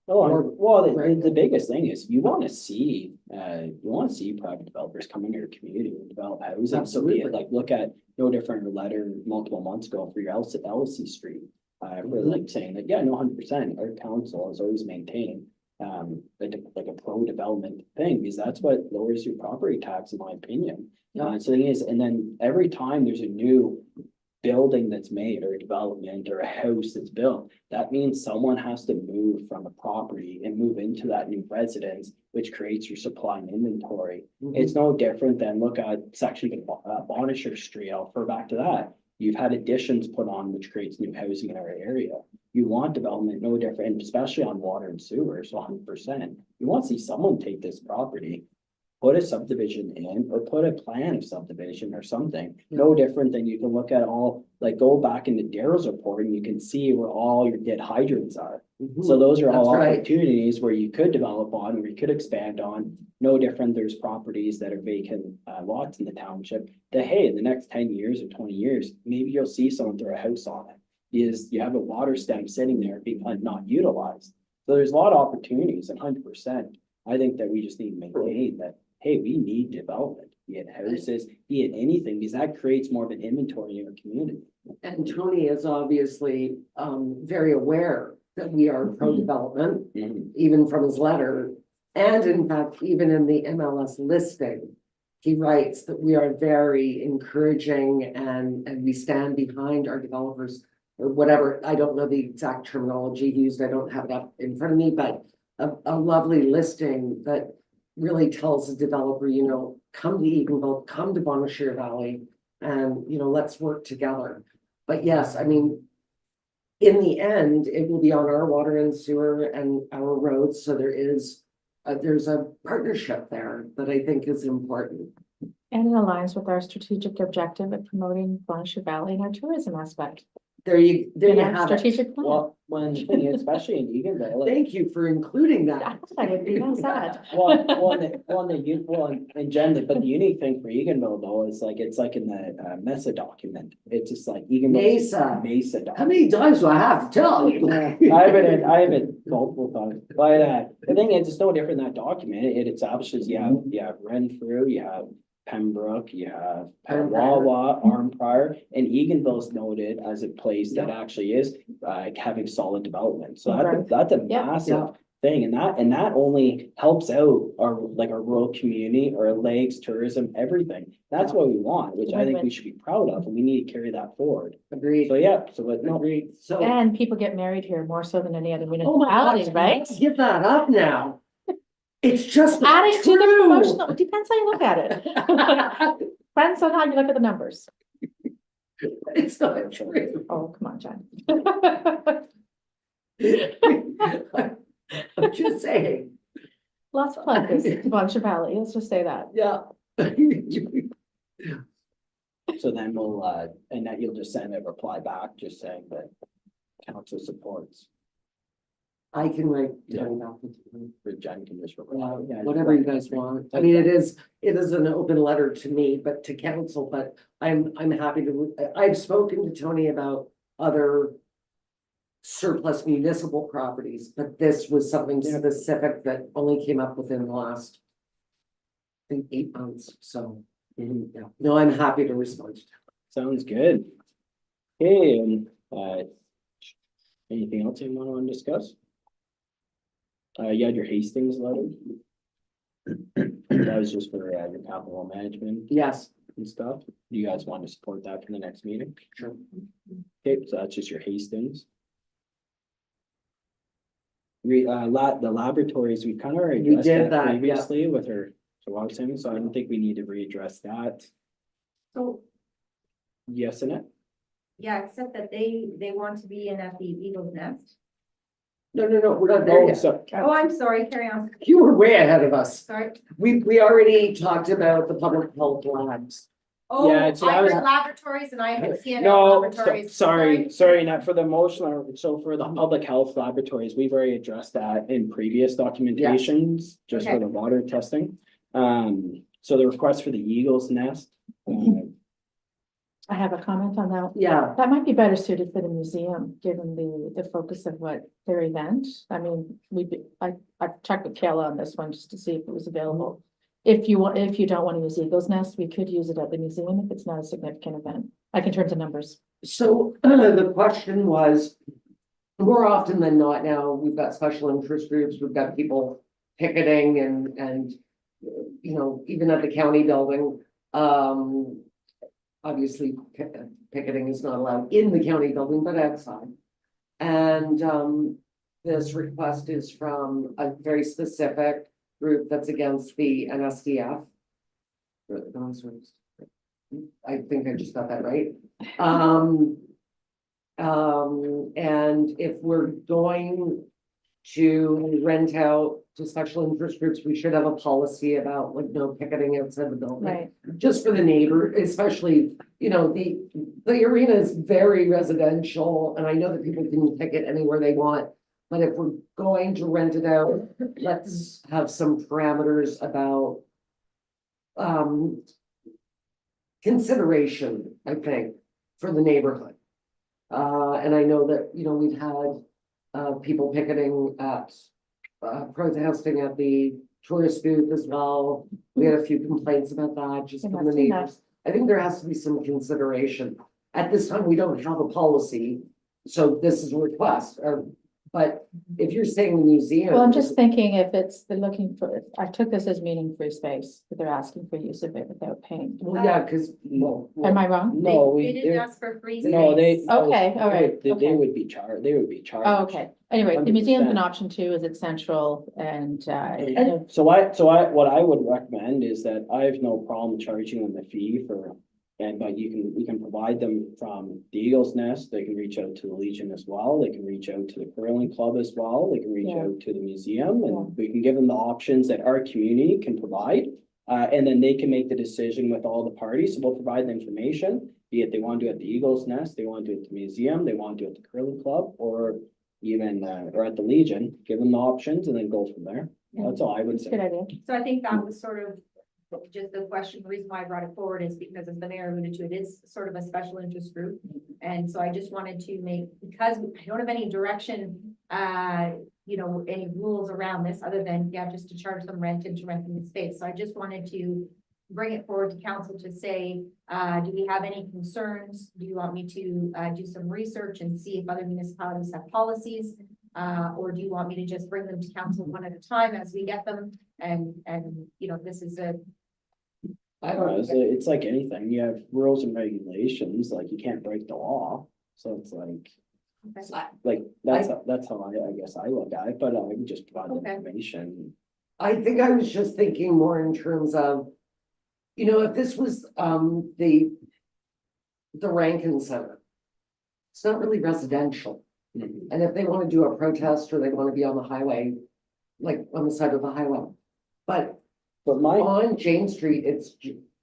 The biggest thing is you want to see private developers come into your community and develop housing. So Absolutely. like look at no different letter multiple months ago for your Elsie Street. For like saying that, yeah, no, 100%, our council has always maintained like a pro-development thing, because that's what lowers your property tax, in my opinion. So the thing is, and then every time there's a new building that's made or a development or a house that's built, that means someone has to move from the property and move into that new residence, which creates your supply and inventory. It's no different than look at section of Bonisher Street, I'll refer back to that. You've had additions put on, which creates new housing in our area. You want development, no different, especially on water and sewer, so 100%. You want to see someone take this property, put a subdivision in, or put a plan of subdivision or something. No different than you can look at all, like go back into Daryl's report and you can see where all your dead hydrants are. So those are all That's right. opportunities where you could develop on, where you could expand on. No different, there's properties that are vacant lots in the township that, hey, in the next 10 years or 20 years, maybe you'll see someone throw a house on it. Is you have a water stem sitting there being not utilized. So there's a lot of opportunities, and 100%. I think that we just need to maintain that, hey, we need development, be it houses, be it anything, because that creates more of an inventory in our community. And Tony is obviously very aware that we are pro-development, even from his letter. And in fact, even in the MLS listing, he writes that we are very encouraging and we stand behind our developers or whatever. I don't know the exact terminology used. I don't have it up in front of me, but a lovely listing that really tells the developer, you know, come to Eganville, come to Bonnechere Valley, and, you know, let's work together. But yes, I mean, in the end, it will be on our water and sewer and our roads, so there's a partnership there that I think is important. And it aligns with our strategic objective of promoting Bonnechere Valley and our tourism aspect. There you have it. Strategic plan. Well, especially in Eganville, like, Thank you for including that. I would be well said. and Jen, but the unique thing for Eganville though is like, it's like in the Mesa document, it's just like Eganville. Mesa How document. many times do I have to tell you? I haven't multiple times, but the thing is, it's no different than that document. It establishes you have Renfrew, you have Pembroke, you have Wawa, Armprior, and Eganville's noted as a place that actually is having solid development. So that's a Yeah. massive thing, and that only helps out our rural community, our lakes, tourism, everything. That's what we want, which I think we should be proud of, and we need to carry that forward. Agreed. So Agreed. So. And people get married here more so than any other Oh my municipality, God, right? let's give that up now. It's just Adding to the true. promotional, it depends how you look at it. Depends on how you look at the numbers. It's not true. Oh, come on, John. I'm just saying, Lots of plug this to Bonnechere Valley, let's just say that. yeah. So then we'll, and that you'll just send a reply back, just saying that council supports, I can write. Yeah. down that. or Jen can just reply. Yeah, Whatever you guys want. I mean, it is an open letter to me, but to council, but I'm happy to, I've spoken to Tony about other surplus municipal properties, but this was something specific that only came up within the last, I think, 8 months, so, yeah, no, I'm happy to respond to that. Sounds good. Okay, anything else you want to discuss? You had your Hastings letter. That was just for your capital management Yes, and stuff. Do you guys want to support that for the next meeting? sure. Okay, so that's just your Hastings. The laboratories, we kind of already We addressed did that that, yeah. previously with her Tawaxim, so I don't think we need to readdress that. So, Yes, in it? yeah, except that they want to be in at the Eagle's Nest. No, we're not there Oh, yet. so, Oh, I'm sorry, carry on, You were way ahead of us. sorry. We already talked about the public health labs. Oh, Yeah, so I that heard was- laboratories and I heard CNL no, laboratories. sorry, not for the motion, so for the public health laboratories, we've already addressed that in previous documentations, just for Okay. the water testing. So the request for the Eagle's Nest. I have a comment on that. Yeah, That might be better suited for the museum, given the focus of what their event. I mean, I've checked with Kayla on this one just to see if it was available. If you don't want to use Eagle's Nest, we could use it at the museum if it's not a significant event, like in terms of numbers. so the question was, more often than not now, we've got special interest groups, we've got people picketing and you know, even at the county building, obviously picketing is not allowed in the county building, but outside. And this request is from a very specific group that's against the NSDF. I think I just got that right. And if we're going to rent out to special interest groups, we should have a policy about like no picketing outside the building. Right, Just for the neighbor, especially, the arena is very residential, and I know that people can picket anywhere they want. But if we're going to rent it out, let's have some parameters about consideration, I think, for the neighborhood. And I know that, we've had people picketing at protesting at the tourist booth as well. We had a few complaints about that, just Yeah, from the I've seen that. neighbors. I think there has to be some consideration. At this time, we don't have a policy, so this is a request, but if you're saying the museum. well, I'm just thinking if they're looking for, I took this as meaning free space, but they're asking for use of it without paying. Well, yeah, because, Am I wrong? No, They didn't ask for free. no, they. space. no, Okay, all right, They okay. would be charged, they would be charged. Oh, okay, anyway, the museum's an 100%. option too, is it central and, and So what I would recommend is that I have no problem charging them the fee but you can provide them from the Eagles Nest, they can reach out to the Legion as well, they can reach out to the curling club as well, they can reach Yeah. out to the museum, Yeah. and we can give them the options that our community can provide. And then they can make the decision with all the parties, so we'll provide the information, be it they want to do it at the Eagles Nest, they want to do it at the museum, they want to do it at the curling club, or even, or at the Legion, give them the options and then go from there. That's all I would good say. idea. So I think that was sort of just the question, the reason why I brought it forward is because as the mayor alluded to, it is sort of a special interest group. And so I just wanted to make, because I don't have any direction, any rules around this other than, just to charge them rent and to rent them the space. So I just wanted to bring it forward to council to say, do we have any concerns? Do you want me to do some research and see if other municipalities have policies? Or do you want me to just bring them to council one at a time as we get them? And this is I I don't know, don't, it's like anything, you have rules and regulations, like you can't break the law, so it's that's how I guess I look at it, but I would just provide the Okay. information. I think I was just thinking more in terms of, if this was, the Rankin Center. It's not really residential, Mhm. and if they want to do a protest or they want to be on the highway, like on the side of the highway. But But my, on Jane Street,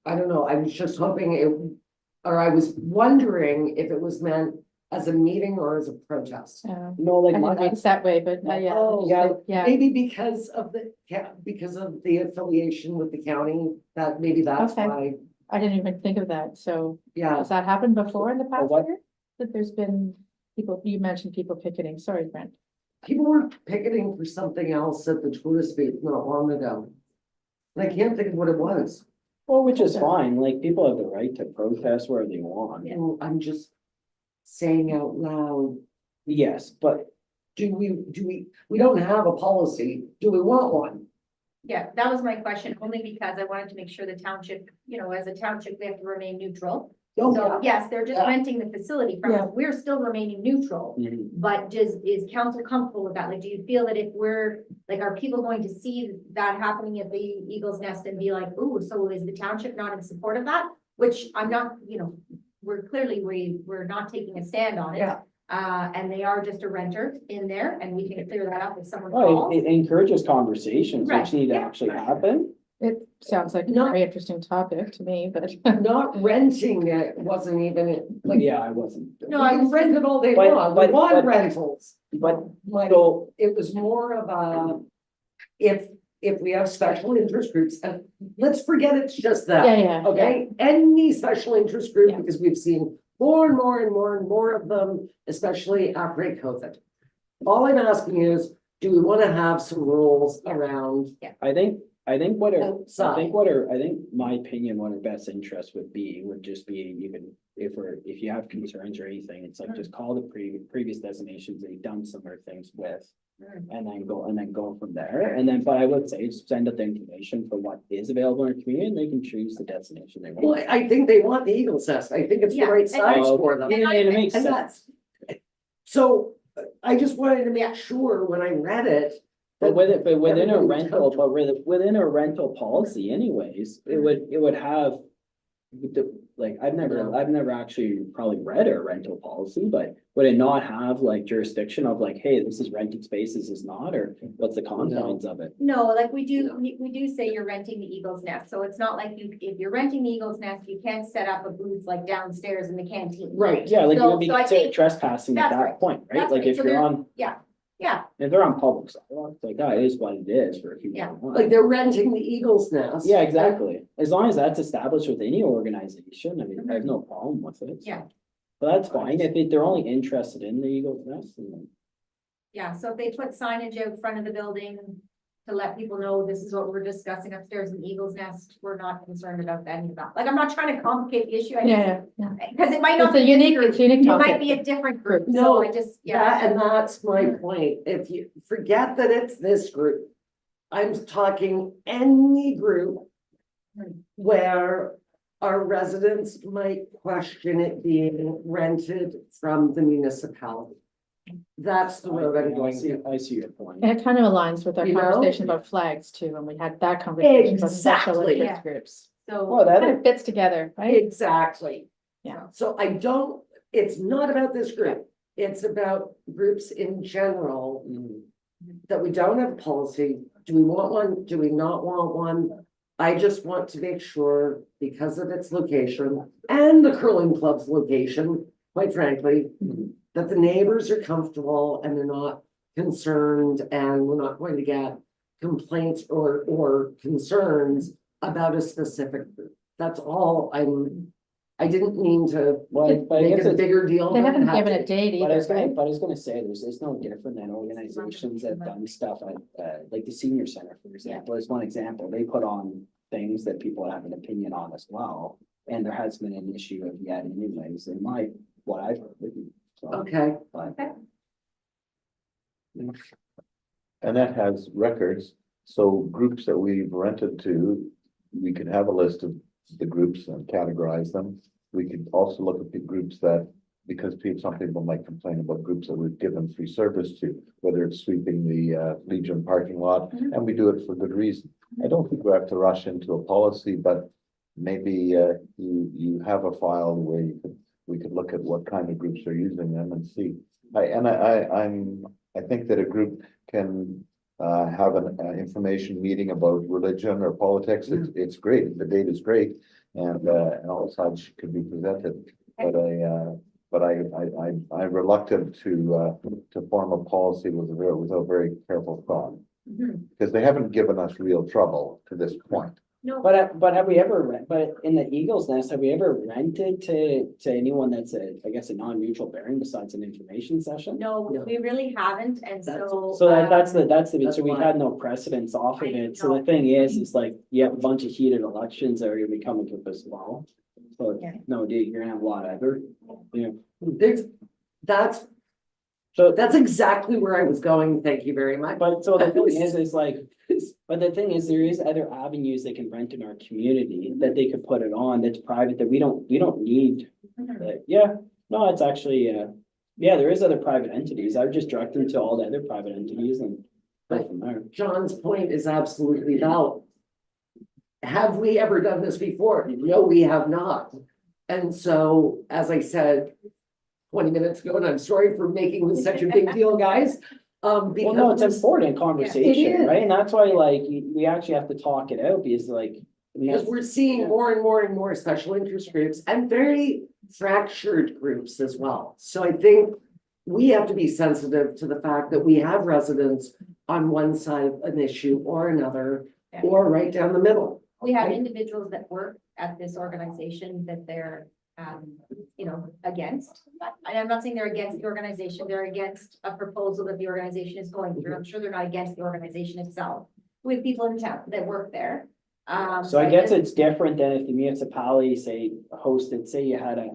I don't know, I was just hoping or I was wondering if it was meant as a meeting or as a protest. no, I like didn't read my, it that way, but Oh, yeah, Maybe because of the affiliation with the county, maybe that's Okay. why, I didn't even think of that, so yeah. has that happened before in the past what? year? That there's been people, you mentioned people picketing, sorry, Brent. People were picketing for something else at the tourist booth not long ago. And I can't think of what it was. well, which is fine, like, people have the right to protest where they want. And I'm just saying out loud, Yes, but we don't have a policy. Do we want one? Yeah, that was my question, only because I wanted to make sure the township, as a township, we have to remain neutral. Oh, So yes, they're just Yeah. renting the facility from Yeah. us. We're still remaining neutral. mhm. But is council comfortable with that? Like, do you feel that if are people going to see that happening at the Eagles Nest and be like, ooh, so is the township not in support of that? Which I'm not, we're not taking a stand on it. Yeah. And they are just a renter in there and we can clear that up if someone Well, calls. it encourages conversations, Right, which need to yeah. actually happen. It sounds like a No. very interesting topic to me, but. Not renting it wasn't even like. Yeah, I wasn't. No, We I can was rent it all day But- long. We but- want but- rentals. But, Like, so, it was more of a, if we have special interest groups, and let's forget it's just that. Yeah. Okay, any special interest group, Yeah. because we've seen more and more and more and more of them, especially after COVID. All I'm asking is, do we want to have some rules around I think outside? I think my opinion, what our best interest would just be even if you have concerns or anything, it's like just call the previous designations that you've done similar things with. And then go from there. And then, but I would say send out the information for what is available in the community and they can choose the destination they Well, want. I think they want the Eagles Nest. I think it's the Yeah, right and- size for them. And it makes And sense. that's, so I just wanted to make sure when I read it. But within a everybody was rental, comfortable. within a rental policy anyways, it would have. like, I've never actually probably read a rental policy, but would it not have like jurisdiction of like, hey, this is rented space, this is not, or what's the confines of it? No, like we do say you're renting the Eagle's Nest, so it's not like if you're renting the Eagle's Nest, you can't set up a booth like downstairs in the canteen. Right. Yeah, like it would be So I considered think- trespassing at That's that right. point, right? That's Like right. if So you're they're- on, Yeah, if they're on public sidewalks, like that is what it is for a few. Yeah. Like they're renting the Eagle's Nest. Yeah, exactly. As long as that's established with any organization, I mean, I have no problem with it. Yeah. But that's fine. If they're only interested in the Eagles Nest, then yeah, so if they put signage out front of the building to let people know this is what we're discussing upstairs in the Eagle's Nest, we're not concerned about any of that. Like, I'm not trying to complicate the issue. Yeah, Because it might not It's a be. unique, it's a unique It might topic. be a different group, so No, I just, Yeah, yeah. and that's my point. If you forget that it's this group, I'm talking any group where our residents might question it being rented from the municipality. That's the road I'm going to. I see your point. And it kind of aligns with our You know? conversation about flags too, when we had that conversation about special Exactly. interest groups. So, Well, that Kind of fits together, right? Exactly. Yeah. So I don't, it's not about this group. It's about groups in general Mhm. that we don't have a policy. Do we want one? Do we not want one? I just want to make sure, because of its location and the curling club's location, quite frankly, that the neighbors are comfortable and they're not concerned, and we're not going to get complaints or concerns about a specific group. That's all I didn't mean to Well, but I make guess it a it's, bigger deal. They than it haven't had given to a date but I was either, gonna, right? but I was gonna say, there's no different than organizations that have done stuff at, like the senior center, for example, is one example. They put on things that people have an opinion on as well. And there has been an issue of yet anyways, in what I've heard. So, Okay, but- And that has records, so groups that we've rented to, we could have a list of the groups and categorize them. We could also look at the groups that, because some people might complain about groups that we've given free service to, whether it's sweeping the Legion parking lot, Mhm. and we do it for good reason. I don't think we have to rush into a policy, but maybe you have a file where we could look at what kind of groups are using them and see. I think that a group can have an information meeting about religion or politics. It's great. The data is great, and all sides could be presented. But I'm reluctant to form a policy with a very careful thought, Mhm. because they haven't given us real trouble to this point. No, But have we ever, but in the Eagles Nest, have we ever rented to anyone that's I guess a non-mutual bearing besides an information session? no, No. we really haven't, and so. So that's the, That's so we've why. had no precedence off of I it. So know. the thing is like, you have a bunch of heated elections that are gonna be coming up as well. So, Yeah. no, dude, you're gonna have a lot of other, you know, that's so exactly where I was going. Thank you very much. but so the thing is like, but the thing is, there is other avenues they can rent in our community that they could put it on that's private that we don't need. Mhm. Yeah, no, it's actually, yeah, there is other private entities. I would just direct them to all the other private entities and go from there. John's point is absolutely valid. Have we ever done this before? No, we have not. And so, as I said 20 minutes ago, and I'm sorry for making this such a big deal, guys. Well, no, it's Because important conversation, is. right? And that's why like, we actually have to talk it out because like. I mean, because we're seeing more and more and more special interest groups and very fractured groups as well. So I think we have to be sensitive to the fact that we have residents on one side of an issue or another, Yeah. or right down the middle. We have Right. individuals that work at this organization that they're, against. And I'm not saying they're against the organization, they're against a proposal that the organization is going through. I'm sure they're not against the organization itself. We have people in town that work there. So I guess it's different than if the municipality hosted, say you had a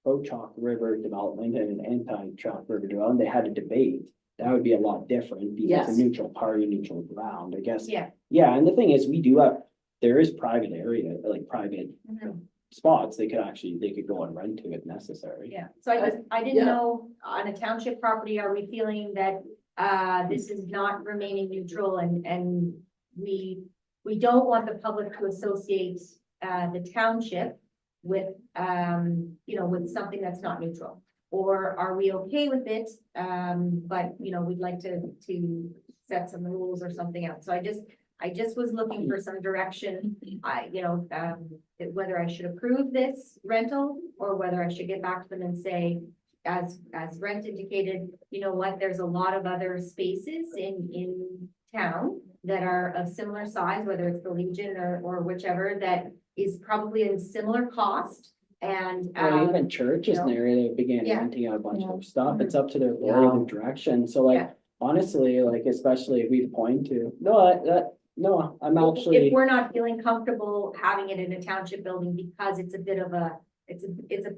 pro-chalk river development and an anti-chalk river development, they had a debate. That would be a lot different because Yes. a neutral party, neutral ground, I guess. Yeah. Yeah, and the thing is, there is private area, like private Mhm. spots, they could go and rent to if necessary. Yeah, so I didn't Yeah. know, on a township property, are we feeling that, this is not remaining neutral and we don't want the public to associate, the township with, with something that's not neutral? Or are we okay with it, but, we'd like to set some rules or something else? So I just was looking for some direction. Whether I should approve this rental or whether I should get back to them and say, as Brent indicated, you know what, there's a lot of other spaces in town that are of similar size, whether it's the Legion or whichever, that is probably in similar cost. And, Or even churches in the area that began yeah. renting out a bunch Yeah. of stuff. It's up to their board Yeah. of direction. So Yeah. like, honestly, like, especially if we point to, no, I'm actually. If we're not feeling comfortable having it in a township building because it's a bit of a, it's a,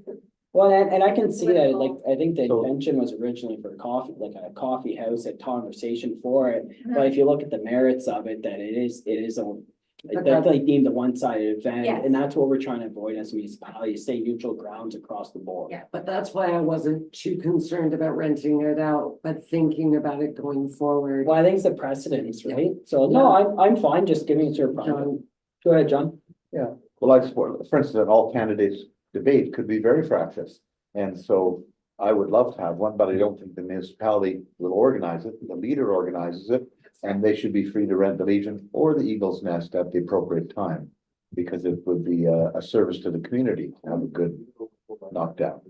Well, and I can see that, like, Political. I think the So- intention was originally for coffee, like a coffee house, a conversation for it. Mm-hmm. But if you look at the merits of it, that it is But that's that's- like deemed a one-sided event, Yes. and that's what we're trying to avoid as a municipality, stay neutral grounds across the board. Yeah. But that's why I wasn't too concerned about renting it out, but thinking about it going forward. Well, I think it's the precedence, right? So, no, I'm fine just giving it to her. John. Go ahead, John. Well, like, for instance, an all candidates debate could be very fractious. And so I would love to have one, but I don't think the municipality will organize it. The leader organizes it. And they should be free to rent the Legion or the Eagle's Nest at the appropriate time. Because it would be a service to the community to have a good knockdown.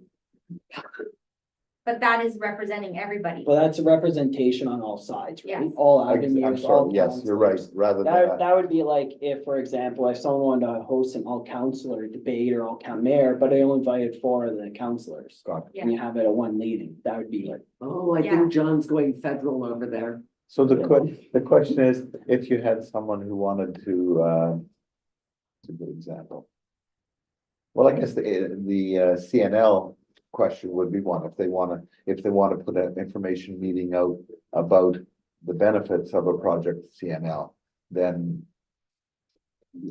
but that is representing everybody. Well, that's a representation on all sides, right? Yes. All I'm avenues, all sorry, yes, you're right, councils. rather than. That would be like if, for example, if someone wanted to host an all councillor debate or all count mayor, but they only invited 4 of the councillors. Got it. And you have it at one meeting, that would be like, Oh, I Yeah. think John's going federal over there. So the question is, if you had someone who wanted to, it's a good example. Well, I guess the CNL question would be one, if they wanna put an information meeting out about the benefits of a project CNL, then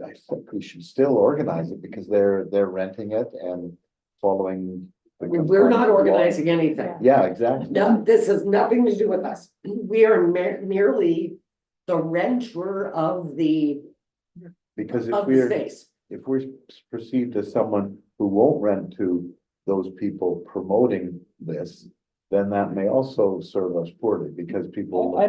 I think we should still organize it because they're renting it and following. We're not organizing anything. Yeah, exactly. No, this has nothing to do with us. We are merely the renter of the Because if of the we're. space. If we're perceived as someone who won't rent to those people promoting this, then that may also serve us poorly because people. I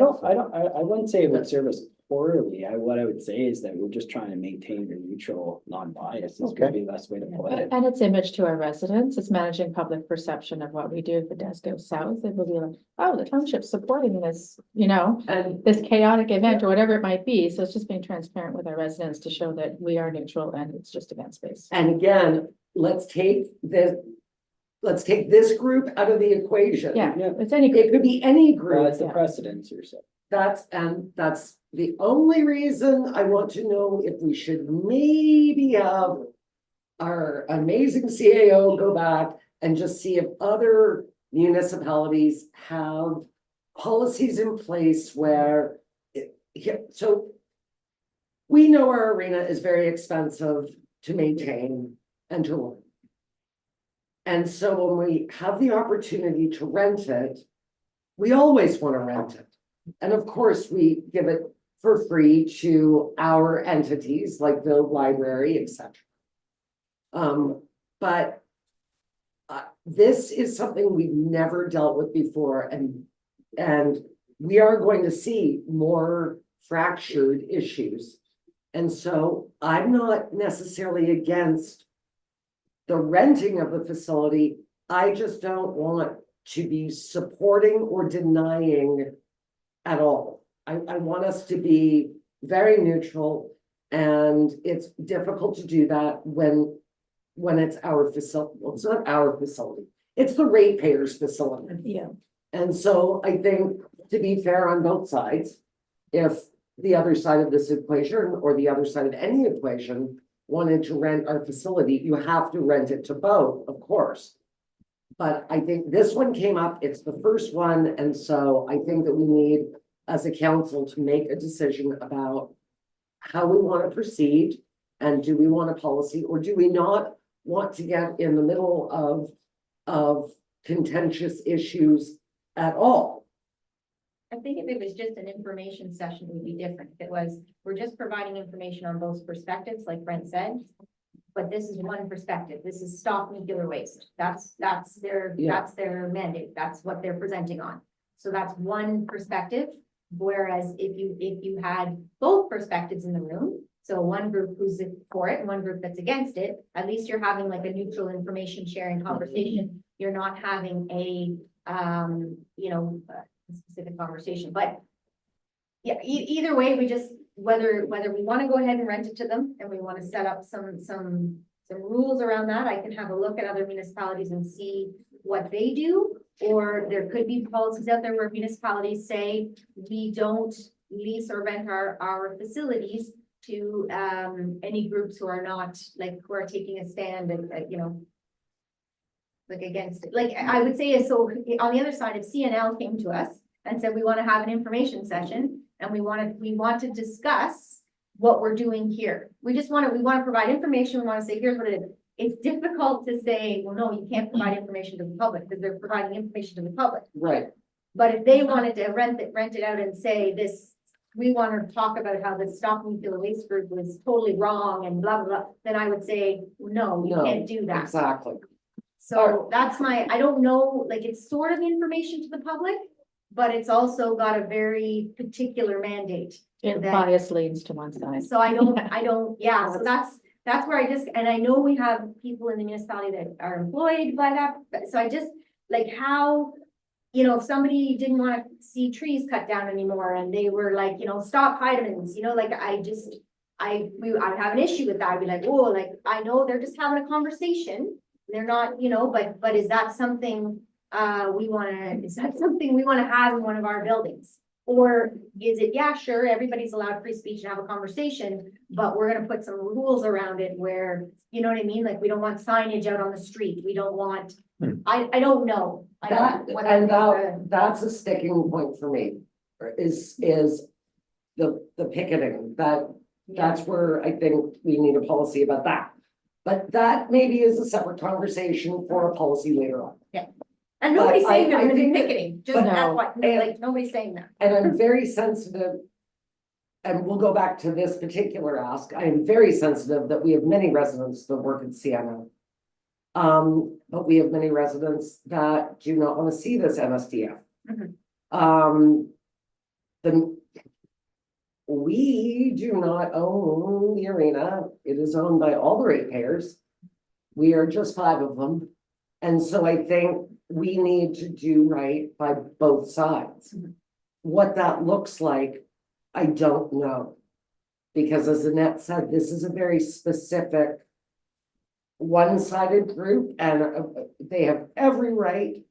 wouldn't say it would serve us poorly. What I would say is that we're just trying to maintain the neutral, non-biased, is Okay. maybe the best way to put it. And its image to our residents, it's managing public perception of what we do. If it does go south, it will be like, oh, the township's supporting this, And this chaotic event or whatever it might be. So it's just being transparent with our residents to show that we are neutral and it's just event space. And again, let's take this group out of the equation. Yeah, Yeah. it's any, It could be any Well, group. it's the yeah. precedence you're saying. That's the only reason I want to know if we should maybe have our amazing CAO go back and just see if other municipalities have policies in place where so we know our arena is very expensive to maintain and to run. And so when we have the opportunity to rent it, we always want to rent it. And of course, we give it for free to our entities like the library, etc. But this is something we've never dealt with before, and we are going to see more fractured issues. And so I'm not necessarily against the renting of the facility. I just don't want to be supporting or denying at all. I want us to be very neutral, and it's difficult to do that when it's our facility. Well, it's not our facility. It's the ratepayers' facility. yeah. And so I think, to be fair on both sides, if the other side of this equation or the other side of any equation wanted to rent our facility, you have to rent it to both, of course. But I think this one came up, it's the first one, and so I think that we need, as a council, to make a decision about how we want to proceed, and do we want a policy, or do we not want to get in the middle of contentious issues at all? I think if it was just an information session, it would be different. If it was, we're just providing information on both perspectives, like Brent said. but this is one perspective. This is stop nuclear waste. That's their, Yeah. that's their mandate. That's what they're presenting on. So that's one perspective. Whereas if you had both perspectives in the room, so one group who's for it and one group that's against it, at least you're having like a neutral information sharing conversation. You're not having a, a specific conversation, but yeah, either way, we just, whether we want to go ahead and rent it to them and we want to set up some rules around that, I can have a look at other municipalities and see what they do. Or there could be policies out there where municipalities say, we don't lease or rent our facilities to any groups who are not, like, who are taking a stand and, like against it. Like, I would say, so on the other side, if CNL came to us and said, we want to have an information session and we want to discuss what we're doing here. We want to provide information. We want to say, here's what it is. It's difficult to say, well, no, you can't provide information to the public because they're providing information to the public. Right, But if they wanted to rent it out and say this, we want to talk about how the Stop Nuclear Waste Group was totally wrong and blah, blah, blah, then I would say, no, you No, can't do that. exactly. So that's I don't know, like, it's sort of information to the public, but it's also got a very particular mandate. And That- bias leans to one side. So yeah, so that's where and I know we have people in the municipality that are employed by that, but so I just, like, how, if somebody didn't want to see trees cut down anymore and they were like, stop hydrants, like, I have an issue with that. I'd be like, oh, like, I know they're just having a conversation. They're not, but is that something, is that something we want to have in one of our buildings? Or is it, yeah, sure, everybody's allowed free speech and have a conversation, but we're gonna put some rules around it where, you know what I mean? Like, we don't want signage out on the street. We don't want, I don't know. That's a sticking point for me, is the picketing, that's where I think we need a policy about that. But that maybe is a separate conversation for a policy later on. And nobody's But saying I they're gonna be think that- picketing, just but that's no. what, like, nobody's saying that. And I'm very sensitive. And we'll go back to this particular ask. I am very sensitive that we have many residents that work at Sienna. But we have many residents that do not want to see this MSDF. We do not own the arena. It is owned by all the ratepayers. We are just 5 of them. And so I think we need to do right by both sides. What that looks like, I don't know. Because as Annette said, this is a very specific one-sided group, and they have every right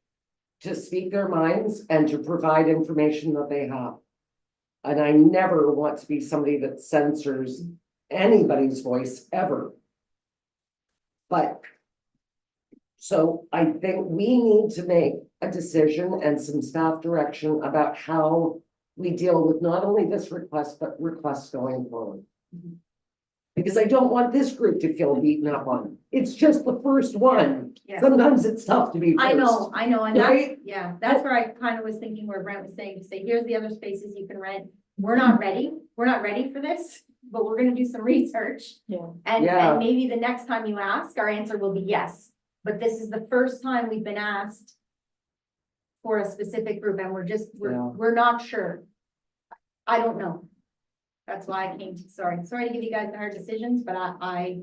to speak their minds and to provide information that they have. And I never want to be somebody that censors anybody's voice ever. But so I think we need to make a decision and some staff direction about how we deal with not only this request, but requests going forward. Because I don't want this group to feel beaten up on. It's just the first one. Yeah. Sometimes it's tough to be first. I know, and that's, Right? yeah, that's where I kind of was thinking where Brent was saying, say, here's the other spaces you can rent. We're not ready for this, but we're gonna do some research. Yeah. And Yeah. maybe the next time you ask, our answer will be yes. But this is the first time we've been asked for a specific group, and Yeah. we're not sure. I don't know. That's why I came to, sorry to give you guys the hard decisions, but I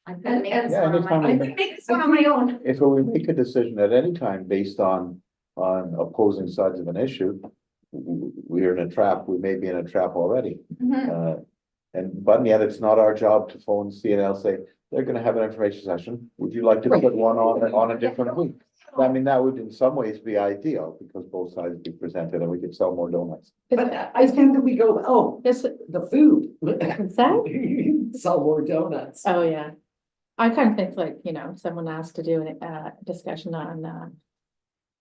couldn't make this Yeah, one on anytime my, we I make- couldn't make this one on my own. If we make a decision at any time based on opposing sides of an issue, we're in a trap, we may be in a trap already. Mhm. But yet it's not our job to phone CNL, say, they're gonna have an information session, would you like to put one on a different week? I mean, that would in some ways be ideal, because both sides be presented and we could sell more donuts. But I think that we go, oh, This, the food. what's that? Sell more donuts. Oh, yeah. I kind of think like, someone asked to do a discussion on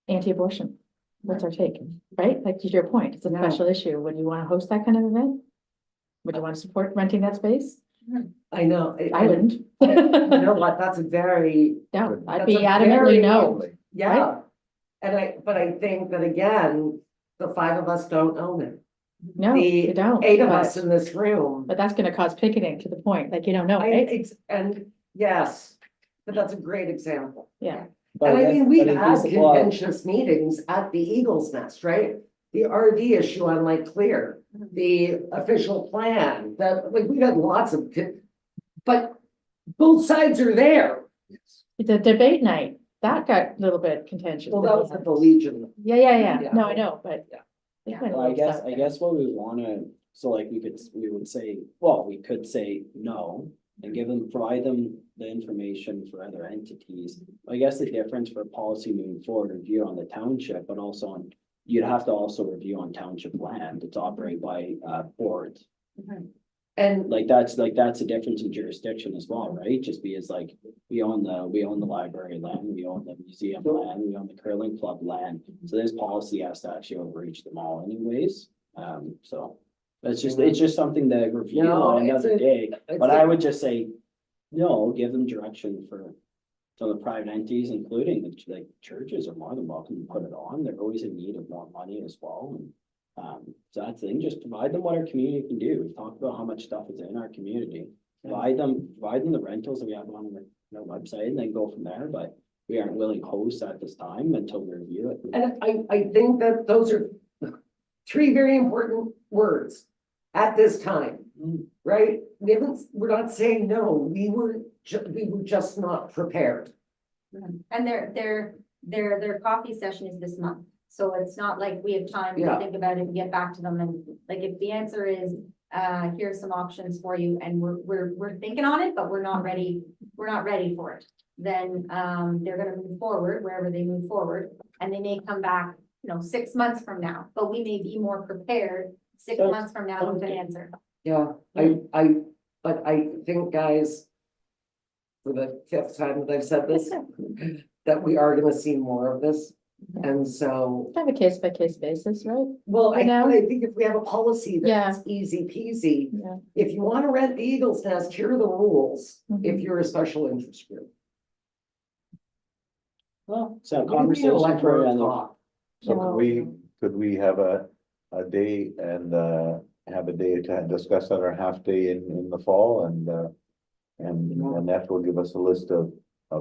anti-abortion. What's our take, right? Like to your point, it's a Yeah. special issue. Would you want to host that kind of event? Would you want to support renting that space? I know. I wouldn't. You know what, that's a very, No, I'd That's be a adamantly very no. yeah. And but I think that again, the 5 of us don't own it. No, you the don't. 8 of but- us in this room. But that's gonna cause picketing to the point, like, you don't know, right? And yes, but that's a great example. Yeah, But And I guess- mean, we've but if had he's- well, contentious meetings at the Eagles Nest, right? The RV issue on Lake Clear, the official plan, that, like, we've had lots of, but both sides are there. the debate night, that got a little bit contentious. Well, that was at the Legion. Yeah, Yeah. no, I know, but. Yeah. it went a Well, I little guess, south I there. guess what we wanna, so like we would say, well, we could say no. And provide them the information for other entities. I guess the difference for policy moving forward, review on the township, but also on, you'd have to also review on township land that's operated by boards. And Like that's a difference in jurisdiction as well, right? Just because like, we own the library land, we own the museum land, we own the curling club land. So this policy has to actually overreach them all anyways. So it's just something to review No, on it's another a- day. it's But a- I would just say, no, give them direction for. So the private entities, including the like churches, are more than welcome to put it on. They're always in need of more money as well. And so that's the thing, just provide them what our community can do. We've talked about how much stuff is in our community. Provide them the rentals that we have on our website and then go from there, but we aren't willing hosts at this time until we review it. And I think that those are three very important words at this time, right? We're not saying no, we were just not prepared. And their coffee session is this month, so it's not like we have time to Yeah. think about it and get back to them, and like, if the answer is, here's some options for you, and we're thinking on it, but we're not ready for it. Then, they're gonna move forward wherever they move forward, and they may come back, 6 months from now, but we may be more prepared 6 Sounds- months from now with an sounds good. answer. Yeah, but I think, guys, for the 5th time that I've said this, that we are gonna see more of this. And so, Kind of a case by case basis, right? well, You know? but I think if we have a policy Yeah. that's easy peasy, Yeah. if you wanna rent the Eagles Nest, here are the rules, if Mhm. you're a special interest group. Well, so We need to conversation let for her another. talk. So Yeah. could we have a day and, have a day to discuss at our half day in the fall and that will give us a list of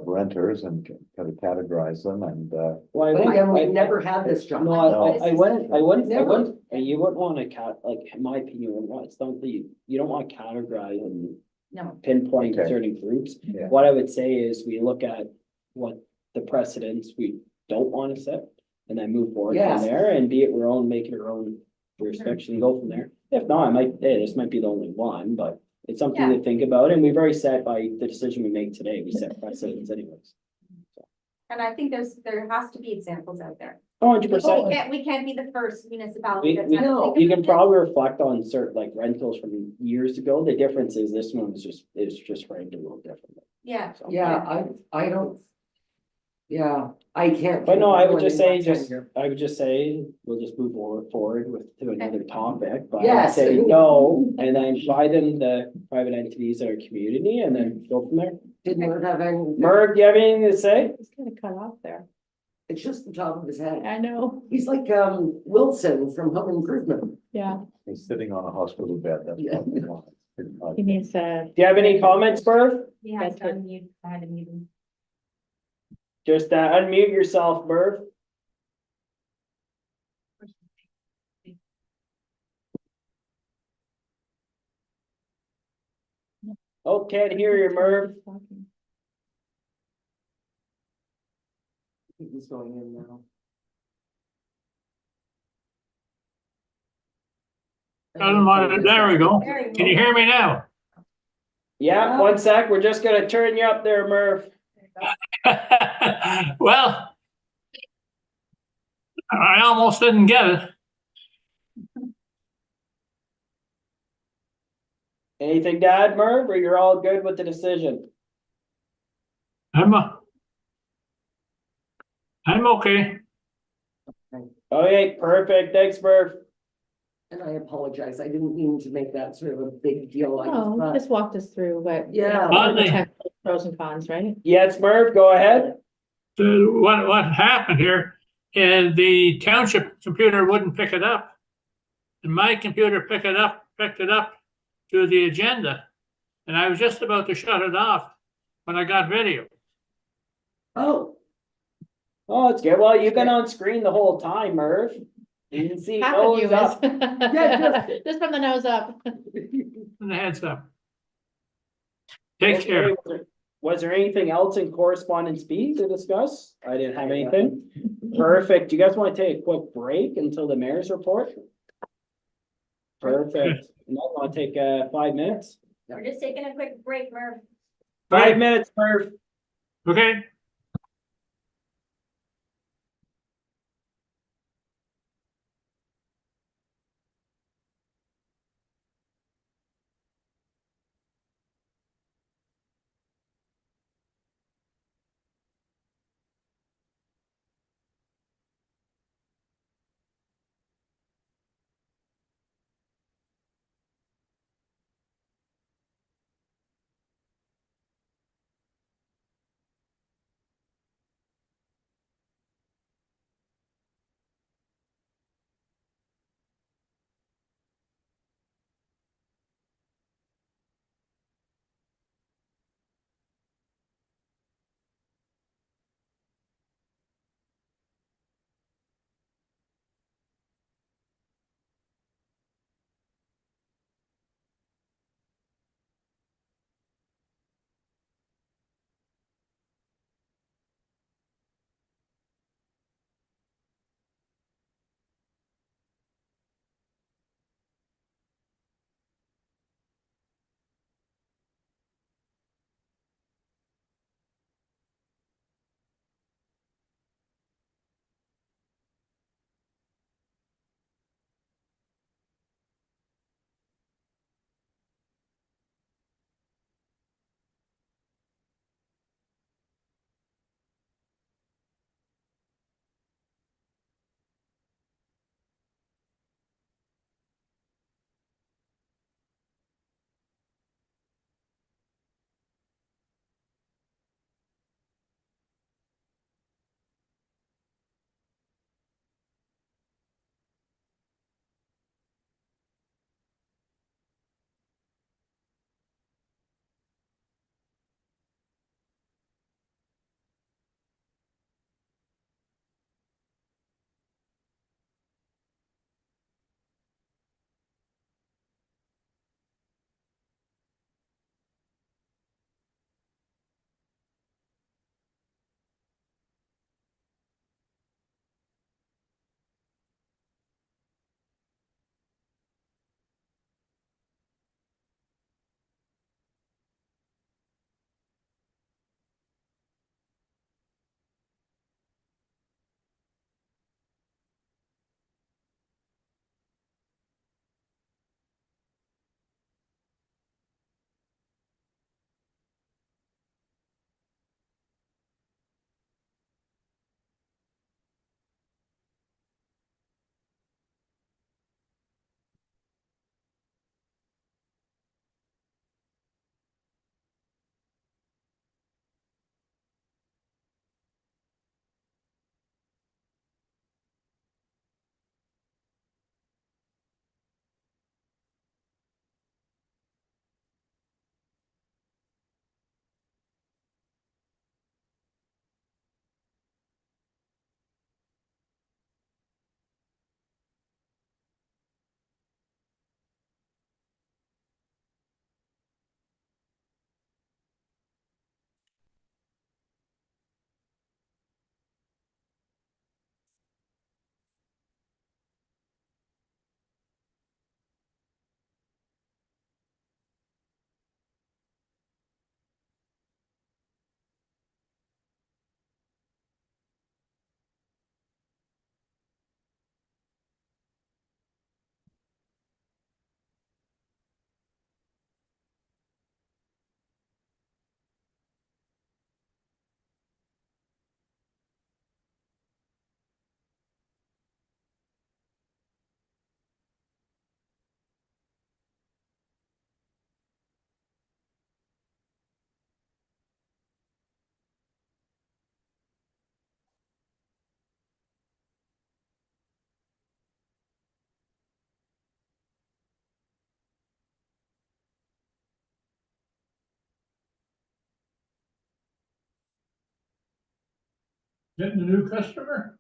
renters and kind of categorize them and, Well, I But wouldn't- again, we've I- never had this job. No, I wouldn't, Never. and you wouldn't wanna in my opinion, it's something you don't wanna categorize and No, pinpoint Okay. certain groups. Yeah. What I would say is we look at what the precedents we don't wanna set. And then move forward Yes. from there and make it our own jurisdiction, and go from there. If not, this might be the only one, but it's something to think about, and we've already set by the decision we make today, we set precedents anyways. and I think there has to be examples out there. 100%. We can't be the first municipality that's. We, had to think you about can this. probably reflect on certain like rentals from years ago. The difference is this one is just framed a little differently. Yeah, So- Yeah, I don't. Yeah, I can't. But no, I would just say, think of one in my I would just say, we'll just move forward to another topic, but I would Yes. say no, and then provide them the private entities in our community and then go from there. tenure. Didn't Merv have any? Merv, do you have anything to say? It's kind of cut off there. It's just the top of his head. I know, He's like, Wilson from Home Improvement. yeah, he's sitting on a hospital bed. That's Yeah. what we want. he needs Do you have any comments, Merv? he has That's it. done, you had a meeting. Just unmute yourself, Merv. Oh, can't hear you, Merv. He's going in now. There we go. There you Can you go. hear me now? Yeah, 1 sec, we're just gonna turn you up there, Merv. Well, I almost didn't get it. Anything to add, Merv, or you're all good with the decision? I'm okay. Okay, perfect, thanks, Merv. And I apologize. I didn't mean to make that sort of a big deal. I just Oh, thought- just walked us through what. Yeah. what the technical pros and cons, right? Yes, Merv, go ahead. What happened here is the township computer wouldn't pick it up. and my computer picked it up to the agenda. And I was just about to shut it off when I got video. Oh, Oh, it's good. Well, you've been on screen the whole time, Merv. You can see Half of you nose up. is. Just from the nose up. And the heads up. Take Okay, care. was there anything else in correspondence B to discuss? I didn't have anything. Perfect. Do you guys want to take a quick break until the mayor's report? Perfect. And I want to take 5 minutes. We're just taking a quick break, Merv. 5 minutes, Merv. Okay. Getting a new customer?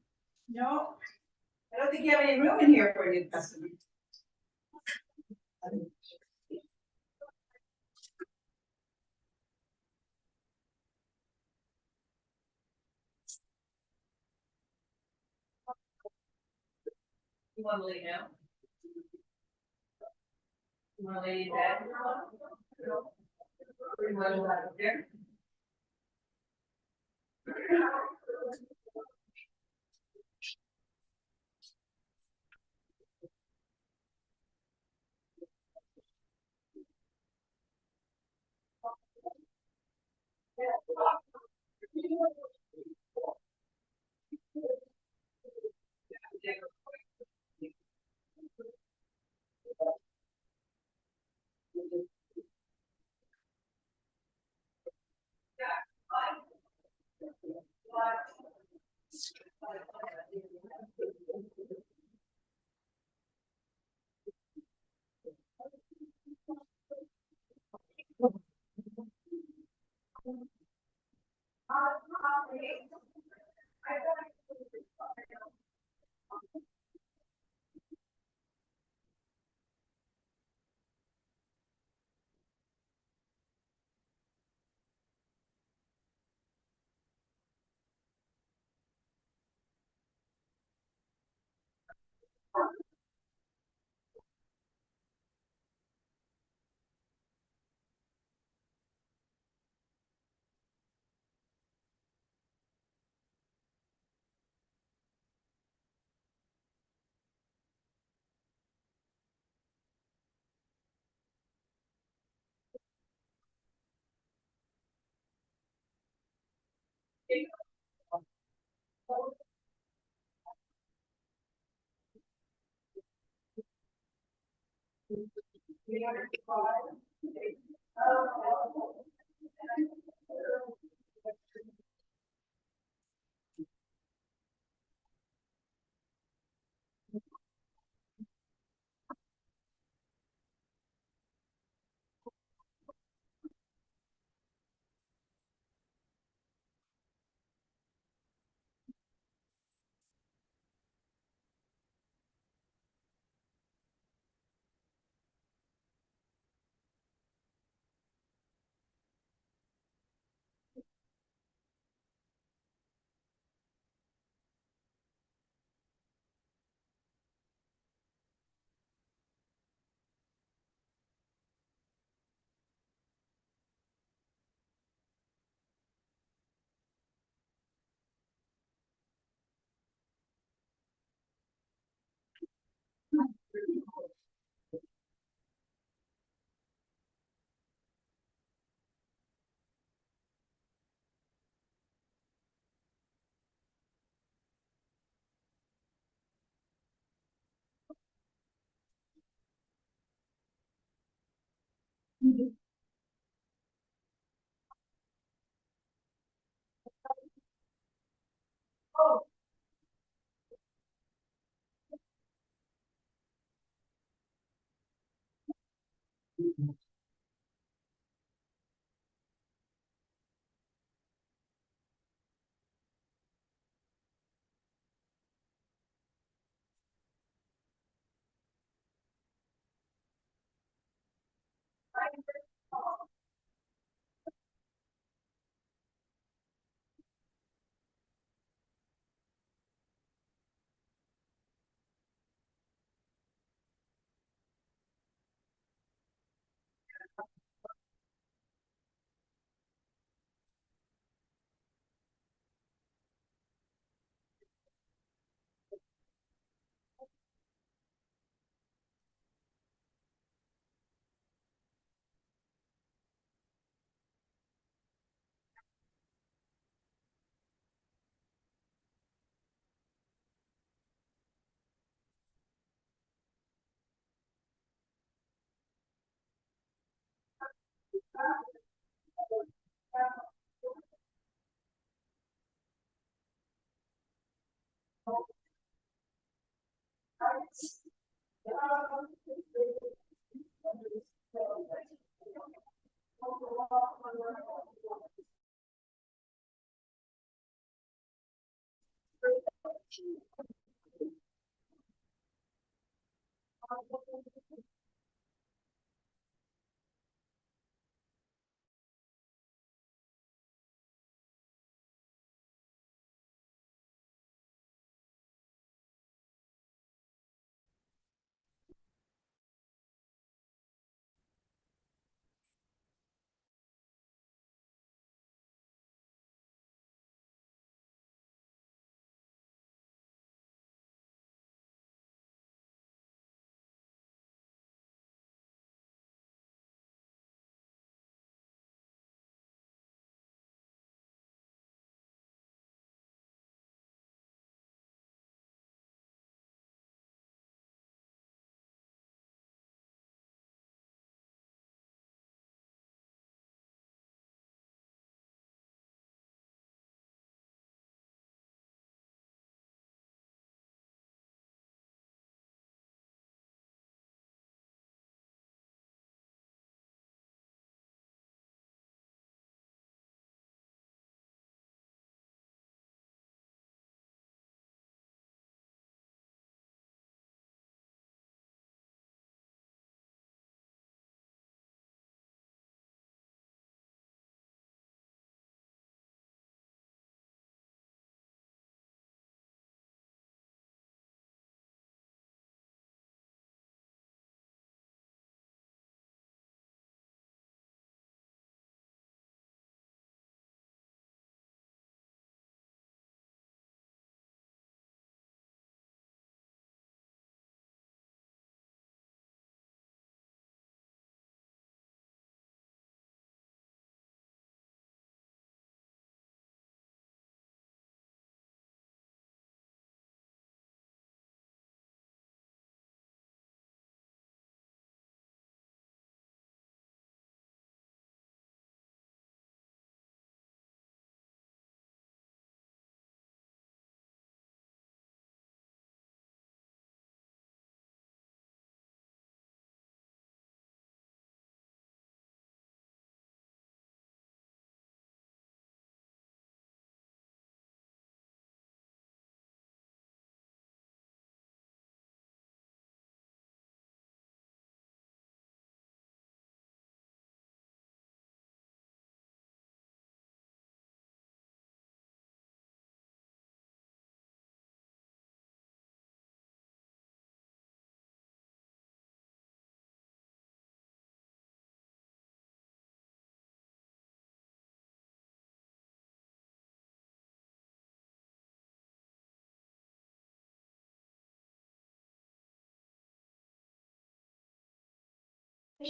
No, I don't think you have any room in here for a new customer. You want to lay down? You want to lay down? Or you want to lie up there?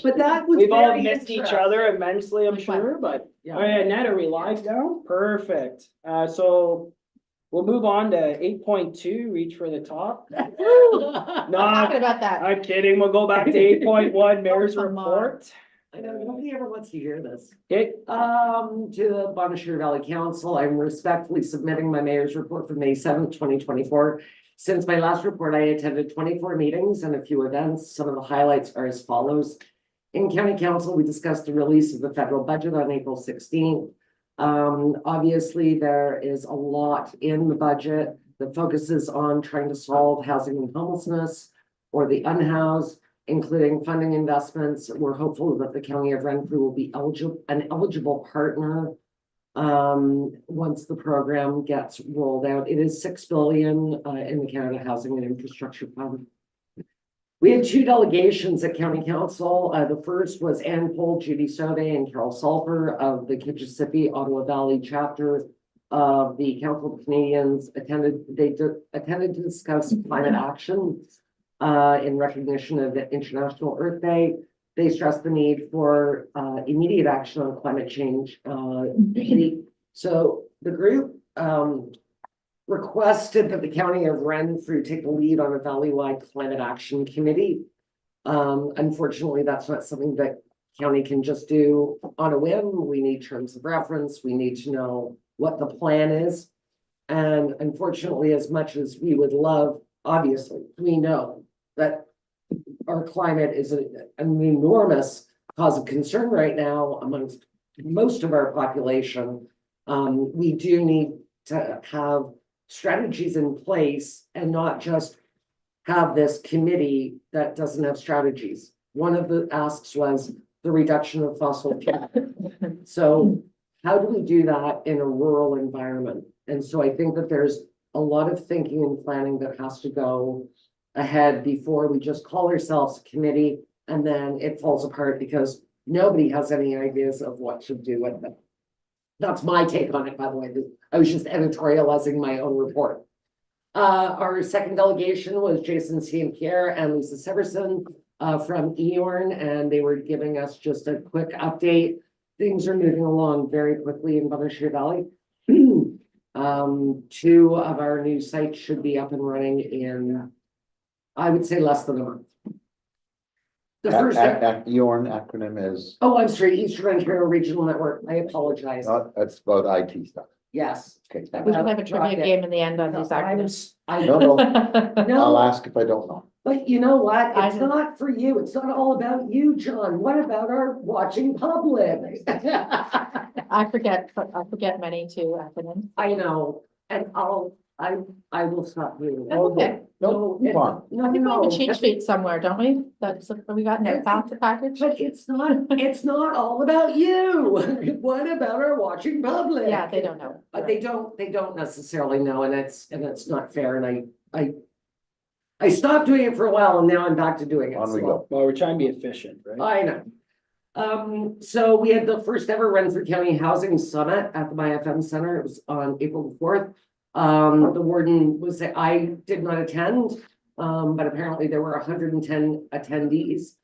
But that was We've all very missed each interesting. other immensely, I'm Like what? sure, but, Yeah. oh yeah, Ned, are we live now? Perfect. So we'll move on to 8.2, reach for the top. Talking No, about that. I'm kidding. We'll go back to 8.1, mayor's come on. report. I know, nobody ever wants to hear this. Okay, To the Bonachir Valley Council, I'm respectfully submitting my mayor's report for May 7th, 2024. Since my last report, I attended 24 meetings and a few events. Some of the highlights are as follows. In County Council, we discussed the release of the federal budget on April 16th. Obviously, there is a lot in the budget that focuses on trying to solve housing and homelessness or the unhoused, including funding investments. We're hopeful that the County of Renfrew will be an eligible partner once the program gets rolled out. It is 6 billion in the Canada Housing and Infrastructure Fund. We had 2 delegations at County Council. The first was Ann Pohl, Judy Sode, and Carol Sulphur of the Kitchissippi Ottawa Valley chapter of the Council of Canadians. Attended to discuss climate action in recognition of the International Earth Day. They stressed the need for immediate action on climate change. So the group requested that the County of Renfrew take the lead on a valley-wide climate action committee. Unfortunately, that's not something that county can just do on a whim. We need terms of reference. We need to know what the plan is. And unfortunately, as much as we would love, obviously, we know that our climate is an enormous cause of concern right now amongst most of our population. We do need to have strategies in place and not just have this committee that doesn't have strategies. One of the asks was the reduction of fossil fuel. So how do we do that in a rural environment? And so I think that there's a lot of thinking and planning that has to go ahead before we just call ourselves a committee and then it falls apart because nobody has any ideas of what to do with it. That's my take on it, by the way. I was just editorializing my own report. Our second delegation was Jason St. Pierre and Lisa Severson from EORN, and they were giving us just a quick update. Things are moving along very quickly in Bonachir Valley. 2 of our new sites should be up and running in, I would say, less than a month. The first, EORN acronym is, oh, I'm sorry, Eastern Ontario Regional Network. I apologize. that's about IT stuff. Yes. Okay. We should have a trivia game in the end on these acronyms. No, I'll No, ask if I don't know. but you know what? I It's know. not for you. It's not all about you, John. What about our watching public? I forget many too acronyms. I know, and I will stop doing that. Okay. No, move on. No, I think we have no, a cheat sheet somewhere, don't we? That's, we got in our package? but it's not all about you. What about our watching public? Yeah, they don't know. But they don't necessarily know, and it's not fair, and I stopped doing it for a while, and now I'm back to doing it. On we so- go. well, we're trying to be efficient, right? I know. So we had the first ever Renfrew County Housing Summit at the MyFM Center. It was on April 4th. The warden was, I did not attend, but apparently there were 110 attendees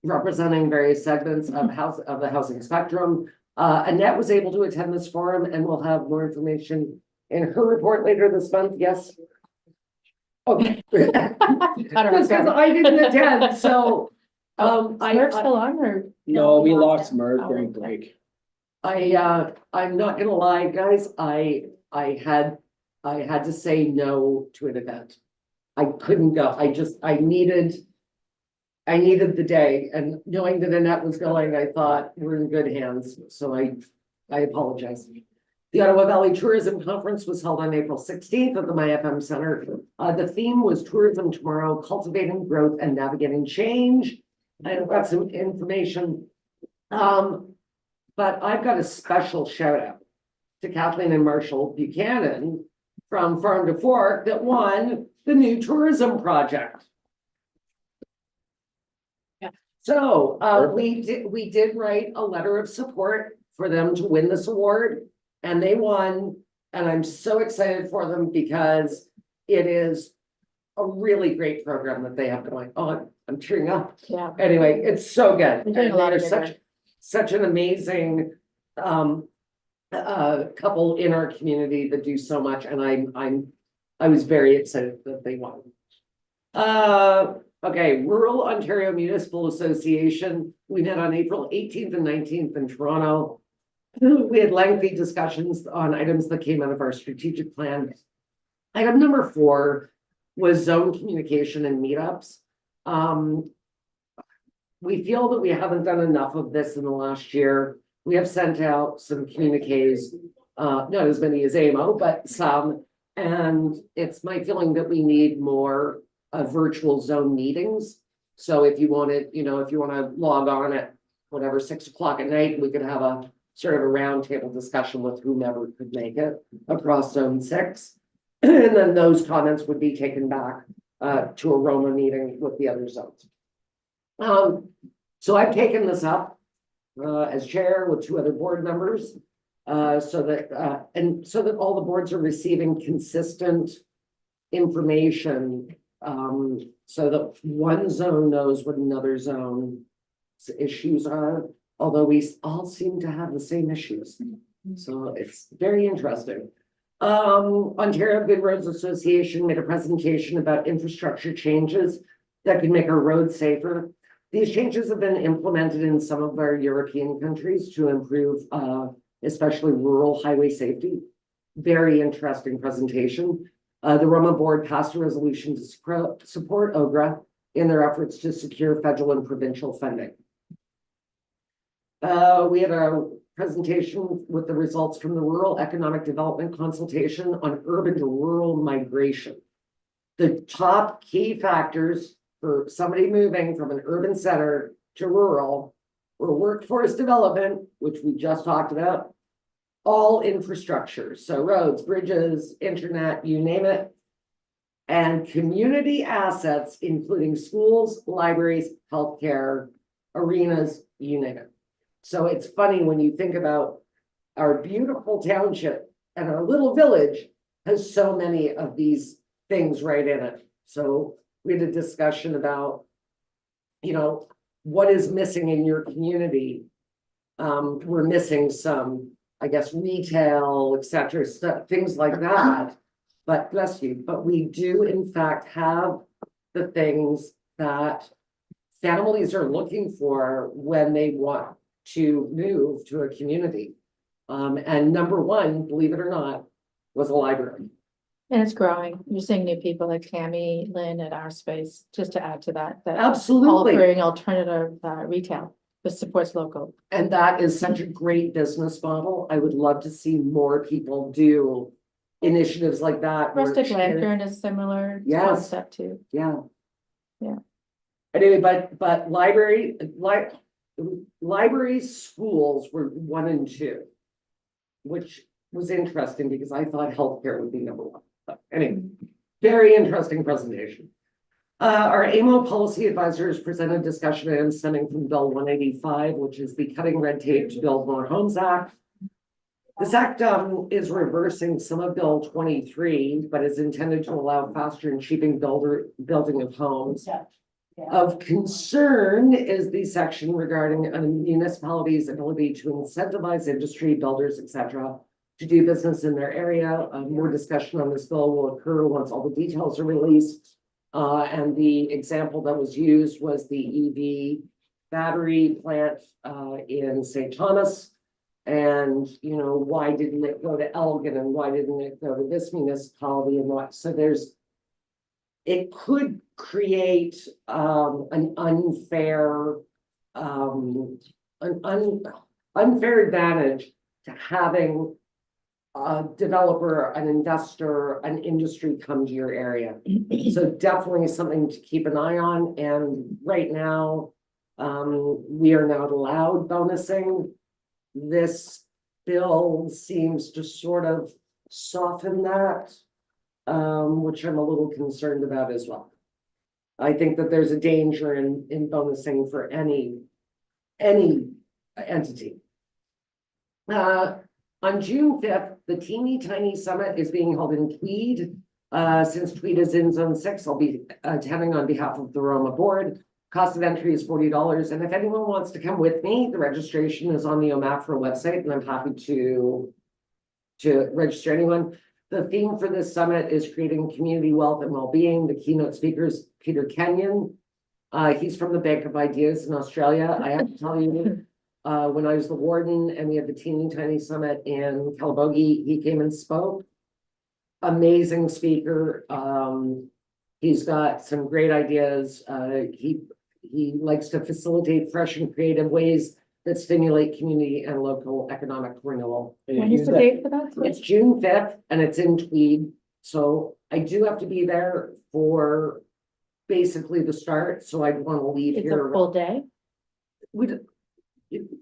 representing various segments of the housing spectrum. Annette was able to attend this forum and we'll have more information in her report later this month. Yes. Okay. Cut her Because off. I didn't attend, so, We're still on or? No, we lost him. Merv Oh, during okay. break. I'm not gonna lie, guys, I had to say no to an event. I couldn't go, I needed the day, and knowing that Annette was going, I thought we're in good hands, so I apologize. The Ottawa Valley Tourism Conference was held on April 16th at the MyFM Center. The theme was Tourism Tomorrow, Cultivating Growth and Navigating Change. I've got some information. But I've got a special shout out to Kathleen and Marshall Buchanan from Farm to Fork that won the new tourism project. Yeah. So we did write a letter of support for them to win this award, and they won. And I'm so excited for them because it is a really great program that they have going on. I'm tearing up. Yeah. Anyway, it's so good. You're doing a And lot of they're good work. such an amazing couple in our community that do so much, and I was very excited that they won. Okay, Rural Ontario Municipal Association, we met on April 18th and 19th in Toronto. We had lengthy discussions on items that came out of our strategic plan. Item number 4 was zone communication and meetups. We feel that we haven't done enough of this in the last year. We have sent out some communiques, not as many as AMO, but some. And it's my feeling that we need more virtual zone meetings. So if you wanted, if you want to log on at whatever, 6 o'clock at night, we could have a sort of a roundtable discussion with whomever could make it across zone 6. And then those comments would be taken back to a Roma meeting with the other zones. So I've taken this up as chair with 2 other board members, so that all the boards are receiving consistent information, so that one zone knows what another zone's issues are, although we all seem to have the same issues. So it's very interesting. Ontario Good Roads Association made a presentation about infrastructure changes that could make our roads safer. These changes have been implemented in some of our European countries to improve, especially rural highway safety. Very interesting presentation. The Roma board passed a resolution to support OGRA in their efforts to secure federal and provincial funding. We had a presentation with the results from the Rural Economic Development Consultation on urban to rural migration. The top key factors for somebody moving from an urban center to rural were workforce development, which we just talked about, all infrastructure, so roads, bridges, internet, you name it, and community assets, including schools, libraries, healthcare, arenas, you name it. So it's funny when you think about our beautiful township and our little village has so many of these things right in it. So we had a discussion about, what is missing in your community. We're missing some, I guess, retail, etc., stuff, things like that. But bless you, but we do in fact have the things that families are looking for when they want to move to a community. And number 1, believe it or not, was a library. And it's growing. You're seeing new people like Tammy, Lynn at our space, just to add to that all Absolutely. offering alternative retail that supports local. And that is such a great business model. I would love to see more people do initiatives like that. where Rustic kids- Lantern is similar Yes. concept too. Yeah. Yeah. Anyway, but libraries, schools were 1 and 2, which was interesting because I thought healthcare would be number 1. But anyway, very interesting presentation. Our AMO policy advisors presented discussion items stemming from Bill 185, which is the Cutting Red Tape to Build More Homes Act. This act is reversing some of Bill 23, but is intended to allow faster and cheaper building of homes. Of concern is the section regarding a municipality's ability to incentivize industry, builders, etc., to do business in their area. More discussion on this bill will occur once all the details are released. And the example that was used was the EV battery plant in St. Thomas. And, why didn't it go to Elgin and why didn't it go to this municipality and what? So it could create an unfair advantage to having a developer, an investor, an industry come to your area. So definitely something to keep an eye on. And right now, we are not allowed bonusing. This bill seems to sort of soften that, which I'm a little concerned about as well. I think that there's a danger in bonusing for any entity. On June 5th, the Teeny Tiny Summit is being held in Tweed. Since Tweed is in Zone 6, I'll be attending on behalf of the Roma board. Cost of entry is $40, and if anyone wants to come with me, the registration is on the OMAFRA website, and I'm happy to register anyone. The theme for this summit is creating community wealth and well-being. The keynote speaker is Peter Kenyon. He's from the Bank of Ideas in Australia. I have to tell you, when I was the warden and we had the Teeny Tiny Summit in Calabogie, he came and spoke. Amazing speaker. He's got some great ideas. He likes to facilitate fresh and creative ways that stimulate community and local economic renewal. When is the date for that? It's June 5th and it's in Tweed. So I do have to be there for basically the start. So I'd want to leave It's here. a full day?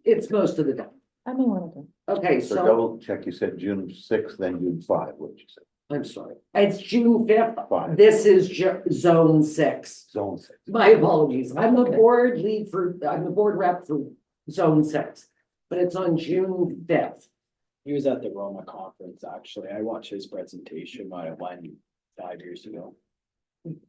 It's most of the day. I may want to go. Okay, So so double check, you said June 6th, then June 5, what did you say? I'm sorry. It's June 5th. 5, This is zone 6. zone 6. My apologies. I'm the Okay. I'm the board rep for zone 6, but it's on June 5th. He was at the Roma conference, actually. I watched his presentation when I went 5 years ago.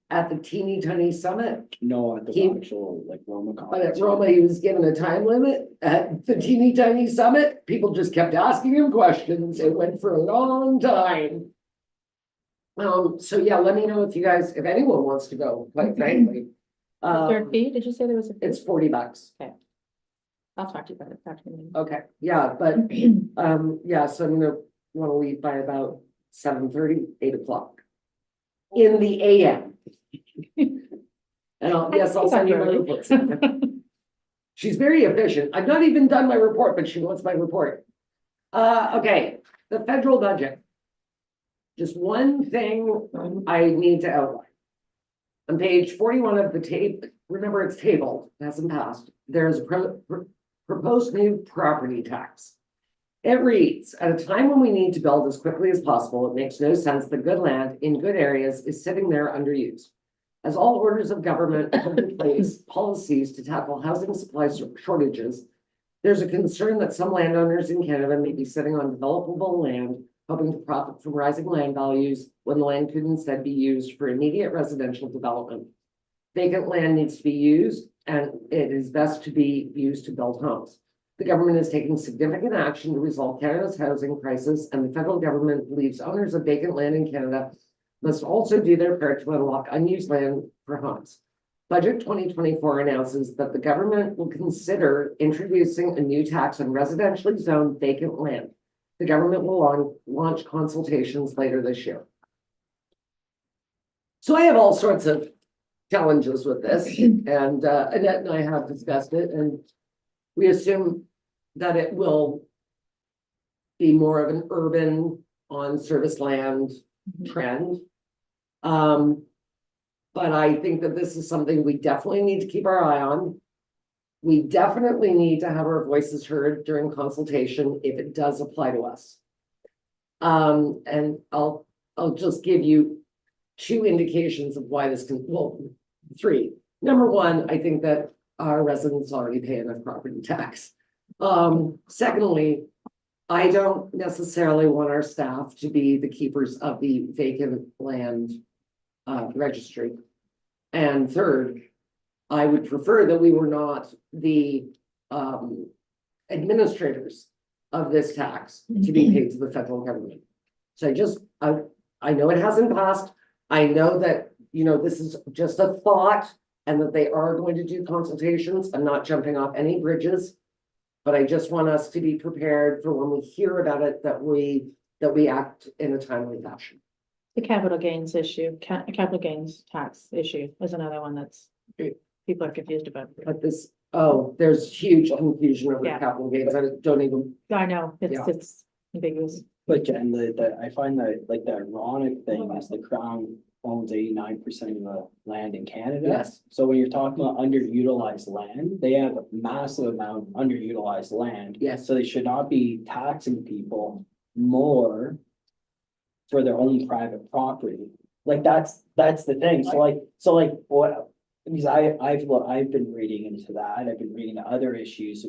At the Teeny Tiny Summit, No, at the He- actual like Roma but conference. at Roma, he was given a time limit. At the Teeny Tiny Summit, people just kept asking him questions. It went for a long time. So yeah, let me know if you guys, if anyone wants to go, quite frankly. Is there a fee? Did you say there was a fee? It's $40. I'll talk to you about it after the meeting. Okay, yeah, but yeah, so I'm gonna wanna leave by about 7:30, 8 o'clock. In the AM. And I'll send you my report. She's very efficient. I've not even done my report, but she wants my report. Okay, the federal budget. Just one thing I need to outline. On page 41 of the tape, remember it's tabled, it hasn't passed. There's a proposed new property tax. It reads, at a time when we need to build as quickly as possible, it makes no sense that good land in good areas is sitting there underused. As all orders of government put in place policies to tackle housing supply shortages, there's a concern that some landowners in Canada may be sitting on developable land, hoping to profit from rising land values when the land could instead be used for immediate residential development. Vacant land needs to be used, and it is best to be used to build homes. The government is taking significant action to resolve Canada's housing crisis, and the federal government believes owners of vacant land in Canada must also do their part to unlock unused land for homes. Budget 2024 announces that the government will consider introducing a new tax on residentially zoned vacant land. The government will launch consultations later this year. So I have all sorts of challenges with this, and Annette and I have discussed it, and we assume that it will be more of an urban on service land trend. But I think that this is something we definitely need to keep our eye on. We definitely need to have our voices heard during consultation if it does apply to us. And I'll just give you 2 indications of why this can, well, 3. Number 1, I think that our residents already pay enough property tax. Secondly, I don't necessarily want our staff to be the keepers of the vacant land registry. And third, I would prefer that we were not the administrators of this tax to be paid to the federal government. So I know it hasn't passed. I know that, this is just a thought and that they are going to do consultations. I'm not jumping off any bridges. But I just want us to be prepared for when we hear about it, that we act in a timely fashion. The capital gains issue, capital gains tax issue is another one that's people are confused about. But there's huge confusion over Yeah. capital gains. I don't even, I know, Yeah. it's ambiguous. But Jen, I find that like the ironic thing is the Crown owns 89% of the land in Canada. Yes. So when you're talking about underutilized land, they have a massive amount of underutilized land. Yes. So they should not be taxing people more for their own private property. Like that's the thing. So like what? Because I've been reading into that. I've been reading other issues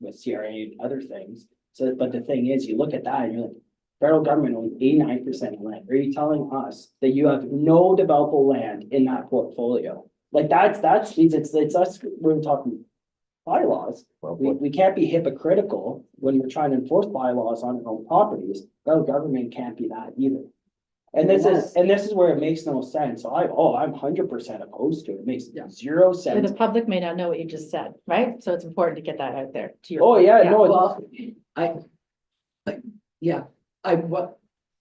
with CRA and other things. So, but the thing is, you look at that and you're like, federal government owns 89% of land. Are you telling us that you have no developable land in that portfolio? Like it's us, we're talking bylaws. Well, We can't be hypocritical when we're trying to enforce bylaws on our own properties. No, government can't be that either. And this is where it makes no sense. I'm 100% opposed to it. It makes zero So sense. the public may not know what you just said, right? So it's important to get that out there to your. Oh, yeah, no, Well,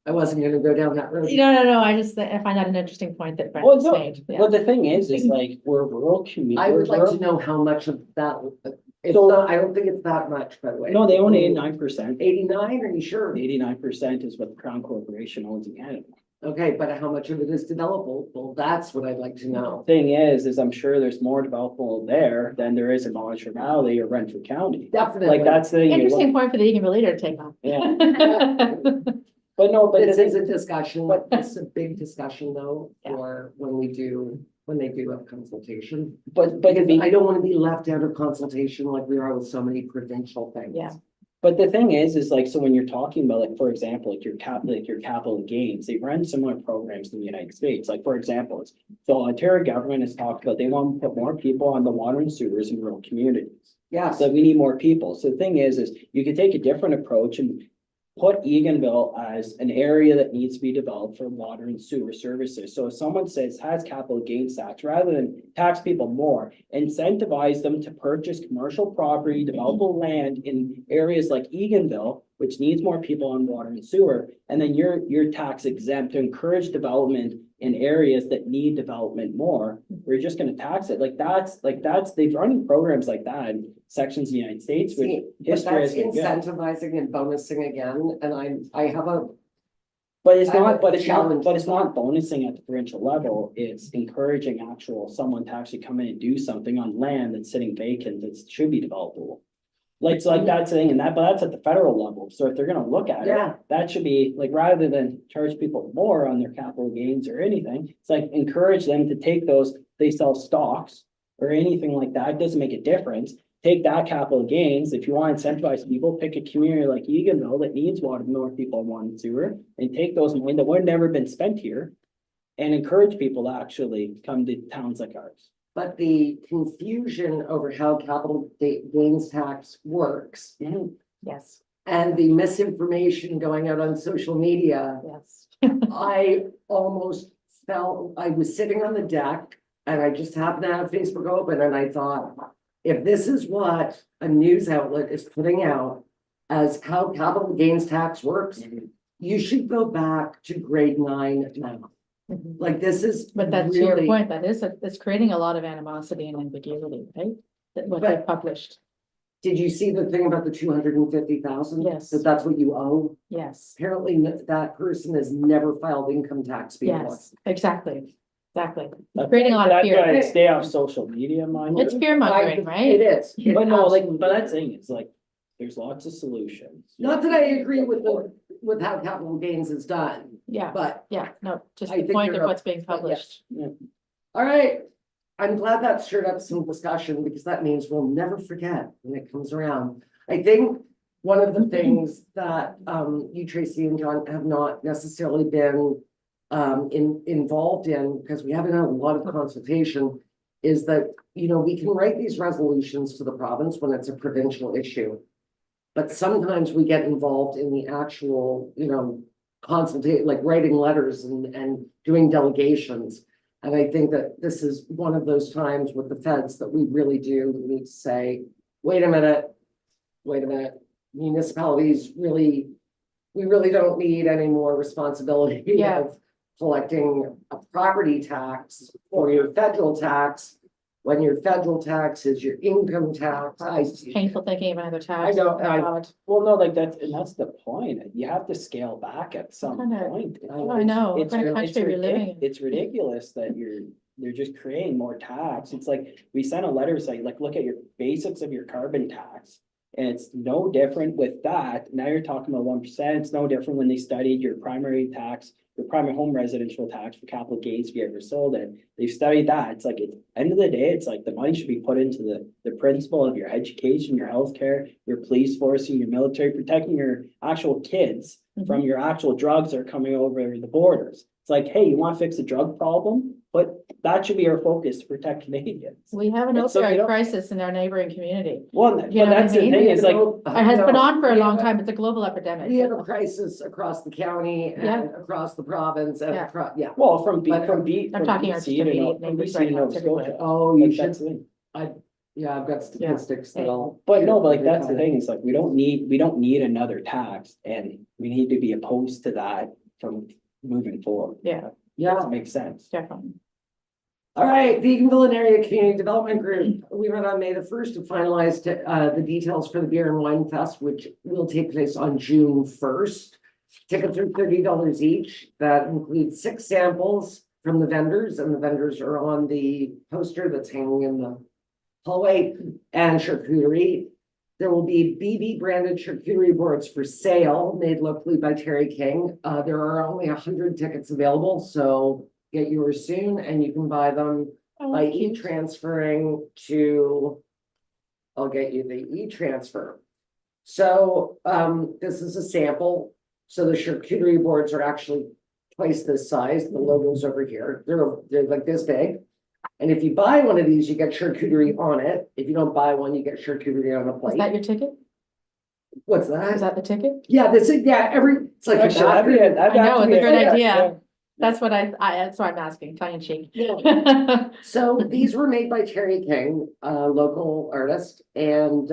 I wasn't gonna go down that road. No, I find that an interesting point that Well, Brent no, made. Yeah. but the thing is like, we're a rural community. I would like to know how much of that, it's So- not, I don't think it's that much, by the way. No, they own 89%. 89, are you sure? 89% is what the Crown Corporation owns in Canada. Okay, but how much of it is developable? Well, that's what I'd like to know. Thing is I'm sure there's more developable there than there is in Montreal Valley or Renfrew County. Definitely. Like, that's the thing. you look- Interesting point for the Eganville leader to take on. Yeah. But no, but This the is thing- a discussion, but it's a big discussion though, Yeah. for when they do have consultation. but Because I don't want to be left out of consultation like we are with so many provincial things. Yeah. But the thing is like, so when you're talking about, like, for example, like your capital gains, they run similar programs in the United States. Like, for example, the Ontario government has talked about, they want to put more people on the water and sewers in rural communities. Yes, So we need more people. So the thing is you can take a different approach and put Eganville as an area that needs to be developed for water and sewer services. So if someone has capital gains tax, rather than tax people more, incentivize them to purchase commercial property, developable land in areas like Eganville, which needs more people on water and sewer, and then you're tax exempt to encourage development in areas that need development more. We're just gonna tax it. Like that's, they've run programs like that in sections of the United States, which see, but history that's has been good. incentivizing and bonusing again, and I have a, But it's I have not, a but it's not, challenge. but it's not bonusing at the provincial level. It's encouraging someone to actually come in and do something on land that's sitting vacant that should be developable. Like, so like that's the thing, but that's at the federal level. So if they're gonna look at it, yeah, that should be like, rather than charge people more on their capital gains or anything, it's like encourage them to take those, they sell stocks or anything like that. It doesn't make a difference. Take that capital gains. If you want to incentivize people, pick a community like Eganville that needs water, more people want sewer, and take those money that would have never been spent here and encourage people to actually come to towns like ours. but the confusion over how capital gains tax works Yes, and the misinformation going out on social media, yes. I almost felt, I was sitting on the deck and I just happened to have Facebook open and I thought, if this is what a news outlet is putting out as how capital gains tax works, you should go back to grade 9 now. Mhm. Like this is But that's to your really, point, it's creating a lot of animosity and ambiguity, right? That what they But- published, did you see the thing about the 250,000? Yes. That's what you owe. yes, Apparently that person has never filed income tax before. yes, exactly. It's That's creating a lot of why I fear. stay off social media, mind It's you. fear mongering, It right? is. It But no, like, absolutely but is. that's the thing, it's like, there's lots of solutions. Not that I agree with how capital gains is done, Yeah, but yeah, no, just I the think point you're of up- what's being published. all right. I'm glad that stirred up some discussion because that means we'll never forget when it comes around. I think one of the things that you, Tracy and John, have not necessarily been involved in, because we haven't had a lot of consultation, is that, we can write these resolutions to the province when it's a provincial issue. But sometimes we get involved in the actual, consultate, like writing letters and doing delegations. And I think that this is one of those times with the feds that we really do need to say, wait a minute, municipalities we really don't need any more responsibility Yeah. of collecting a property tax or your federal tax, when your federal tax is your income tax. It's painful thinking of another tax. I know, Oh, God. Well, no, like that's the point. You have to scale back at some Kinda- point. Oh, I know, what It's kind of ri- country we're living in. It's ridiculous that they're just creating more tax. It's like, we sent a letter saying, like, look at your basics of your carbon tax. And it's no different with that. Now you're talking about 1%. It's no different when they studied your primary tax, your primary home residential tax for capital gains if you ever sold it. They've studied that. It's like, at the end of the day, it's like the money should be put into the principle of your education, your healthcare, your police force, and your military, protecting your actual kids from your actual drugs that are coming over the borders. It's like, hey, you want to fix the drug problem? but that should be our focus, to protect Canadians. We have an And so you opioid don't- crisis in our neighboring community. Well, You but know what I that's the mean? thing, is like, It has been No, on for a we long have time. It's a global epidemic. We have a crisis across the county Yeah. and across the province and Yeah. across, yeah. well, from But- I'm talking our BC to immediate from neighbors BC right to now, Nova typically. Oh, Scotia. you Like, should, that's the thing. yeah, I've got statistics that I'll. But no, but like, that's the thing, is like, we don't need another tax, and we need to be opposed to that from moving forward. Yeah, Yeah, That makes sense. definitely. all right, the Eganville Area Community Development Group, we met on May the 1st to finalize the details for the Beer and Wine Fest, which will take place on June 1st. Tickets are $30 each. That includes 6 samples from the vendors, and the vendors are on the poster that's hanging in the hallway, and charcuterie. There will be BB branded charcuterie boards for sale, made locally by Terry King. There are only 100 tickets available, so get yours soon, and you can buy them Oh, by cute. e-transferring to, I'll get you the e-transfer. So, this is a sample. So the charcuterie boards are actually twice this size. The logo's over here. They're like this big. And if you buy one of these, you get charcuterie on it. If you don't buy one, you get charcuterie on a Is plate. that your ticket? What's Is that? that the ticket? Yeah, this is, yeah, it's like. a Actually, that'd be bathroom. that'd I know, actually it's a be great yeah, idea. That's what that's why I'm asking, tongue in cheek. So these were made by Terry King, a local artist, and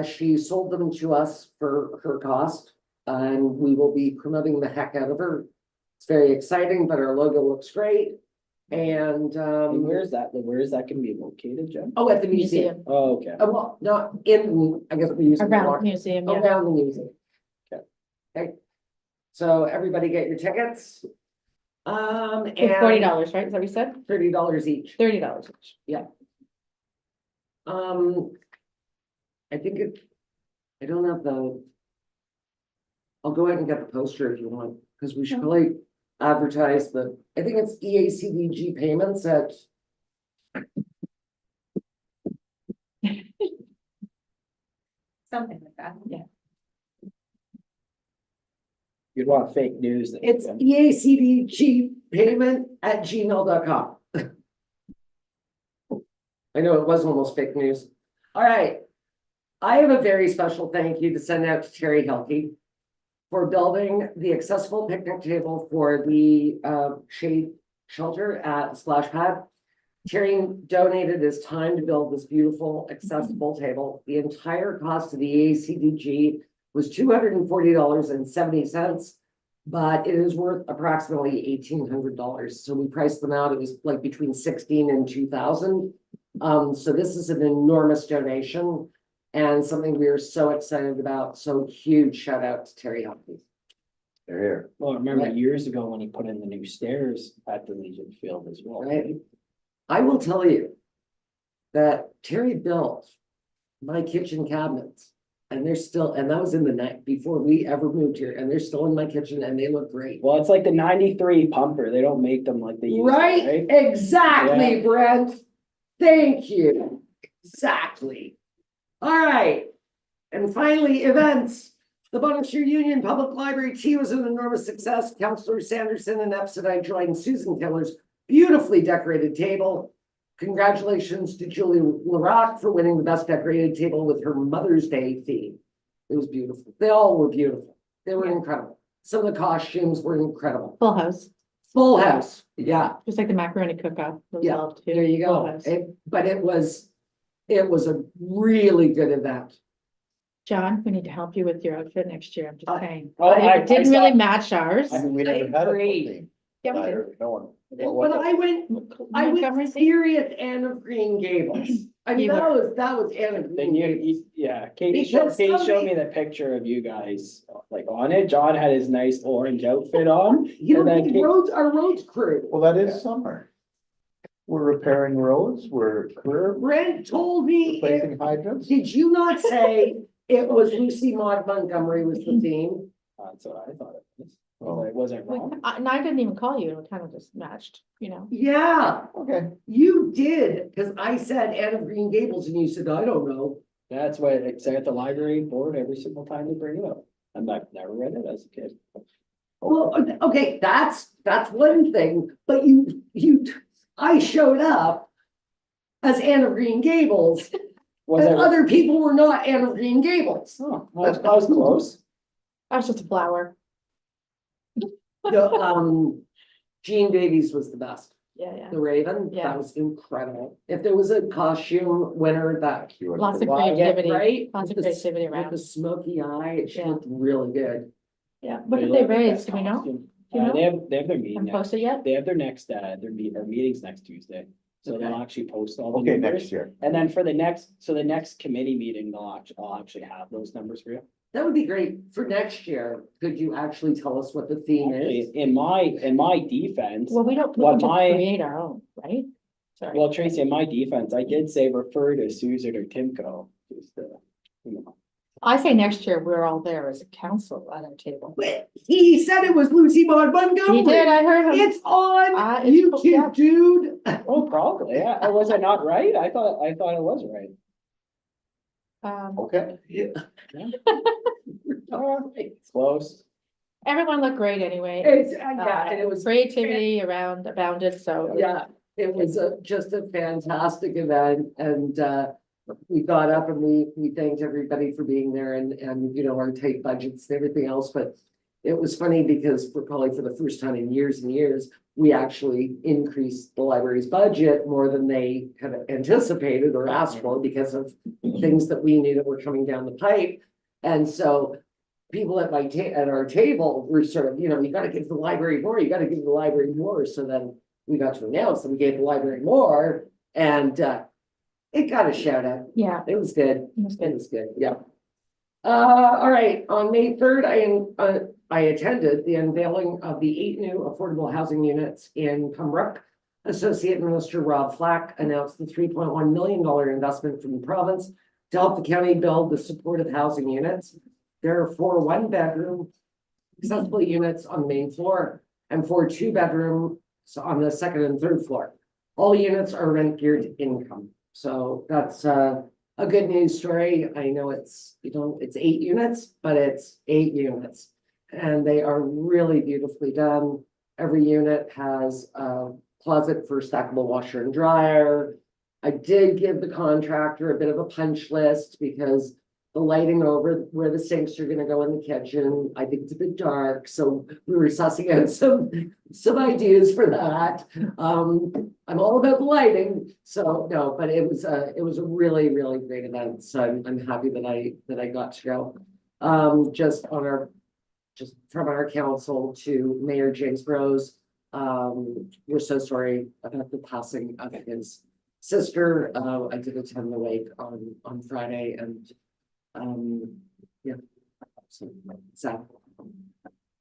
she sold them to us for her cost. And we will be promoting the heck out of her. It's very exciting, but our logo looks great. And And where is that gonna be located, Jen? oh, at the museum. Museum, Oh, okay. Well, not in, I guess the museum. around the museum, yeah. Around the museum. Okay. Okay. So everybody get your tickets. It's And $40, right? Is that what you said? $30 each. $30 each. I think I don't have I'll go ahead and get the poster if you want, because we should probably advertise I think it's EACDG payments at. Something like that. You'd want fake news. then, It's Jen. EACDG payment at gmail.com. I know it was almost fake news. All right. I have a very special thank you to send out to Terry Helke for building the accessible picnic table for the shade shelter at Splash Pad. Terry donated his time to build this beautiful accessible table. The entire cost of the EACDG was $240.70, but it is worth approximately $1,800. So we priced them out. It was like between 16 and 2,000. So this is an enormous donation and something we are so excited about. So huge shout out to Terry Hopkins. They're here. Well, I remember years ago when he put in the new stairs at the Legion Field as well. Right. I will tell you that Terry built my kitchen cabinets. And they're still, and that was in the night before we ever moved here, and they're still in my kitchen and they look great. Well, it's like the 93 pumper. They don't make them like they used to, Right, right? exactly, Brent. Thank you. Exactly. All right. And finally, events. The Buckinghamshire Union Public Library Tea was an enormous success. Councillor Sanderson and Epps and I joined Susan Taylor's beautifully decorated table. Congratulations to Julie Larock for winning the best decorated table with her Mother's Day theme. It was beautiful. They all were beautiful. They were incredible. Some of the costumes were incredible. Full house, Full house, yeah. just like the macaroni cook-off. was Yeah, loved too. there you Full go. house. But it was a really good event. John, we need to help you with your outfit next year. I'm just saying. Oh, I It didn't saw- really match ours. I mean, we never had a agree. full team. Yeah, we did. Neither, no one. But I went Montgomery, serious Anne of Green Gables. I mean, You that was Anne of Then Green you, Gables. yeah, Katie Because Katie showed somebody- me the picture of you guys, like on it. John had his nice orange outfit on. You and know, then the Kate- our roads crew. Well, that is summer. We're repairing roads, we're Brent told me, replacing hydrants. did you not say it was Lucy Maud Montgomery was the theme? That's what I thought it was. Oh. It wasn't wrong. And I didn't even call you. It kind of just matched, you know. Yeah, Okay. you did, because I said Anne of Green Gables and you said, I don't know. That's what it's at the library board every single time they bring it up. And I've never read it as a kid. Well, okay, that's one thing, but I showed up as Anne of Green Gables, Was and it? other people were not Anne of Green Gables. Oh, I was close. That was just a flower. No, Jean Davies was the best. Yeah. The Raven, Yeah. that was incredible. If there was a costume winner that, Lots of Well, yeah, creativity, right? lots of With the- creativity With around. the smoky eye, she Yeah. looked really good. Yeah, what did they raise? Do we know? Do you know? They have their meeting. Haven't posted yet? They have their next, their meetings next Tuesday. So they'll Okay. actually post all the Okay, numbers. next year. And then for the next committee meeting, I'll actually have those numbers for you. That would be great. For next year, could you actually tell us what the theme Actually, is? in my defense, Well, we can What just my- create our own, right? Sorry. well, Tracy, in my defense, I did say refer to Susan or Timco. Just, I say next year, we're all there as a council at our table. But he said it was Lucy Maud Montgomery. He did, I heard him. It's on It's- yeah. YouTube, dude. Oh, probably, yeah. Or was I not right? I thought it was right. Okay, It's close. Everyone looked great anyway. It's, yeah, and it was. Creativity abounded, so. Yeah, it was just a fantastic event and we got up and we thanked everybody for being there and you know, our tight budgets and everything else, but it was funny because probably for the first time in years and years, we actually increased the library's budget more than they had anticipated or asked for because of things that we knew that were coming down the pipe. And so people at our table were sort of, you know, you gotta give the library more, you gotta give the library more. So then we got to announce that we gave the library more and it got a shout out. Yeah, It was good. it was It good. was good, yeah. All right, on May 3rd, I attended the unveiling of the 8 new affordable housing units in Pembroke. Associate Minister Rob Flack announced the $3.1 million investment from the province to help the county build the supportive housing units. There are 4 one-bedroom accessible units on the main floor and 4 two-bedroom on the second and third floor. All units are rent geared to income. So that's a good news story. I know it's 8 units, but it's 8 units. And they are really beautifully done. Every unit has a closet for stackable washer and dryer. I did give the contractor a bit of a punch list because the lighting over where the sinks are gonna go in the kitchen, I think it's a bit dark, so we were sussing out some ideas for that. I'm all about the lighting, so no, but it was a really, really great event, so I'm happy that I got to go. Just from our council to Mayor James Rose, we're so sorry about the passing of his sister. I did attend the wake on Friday and yeah. So sad.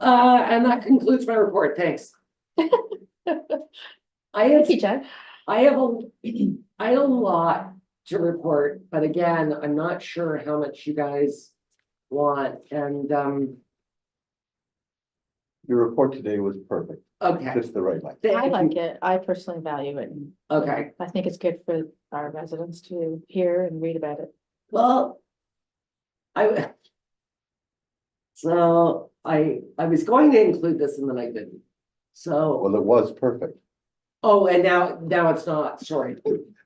And that concludes my report. Thanks. I Thank you, Jen. have a lot to report, but again, I'm not sure how much you guys want and your report today was perfect, okay. just the right length. I like it. I personally value it. Okay, I think it's good for our residents to hear and read about it. well. So I was going to include this and then I didn't. So, Well, it was perfect. oh, and now it's not, sorry.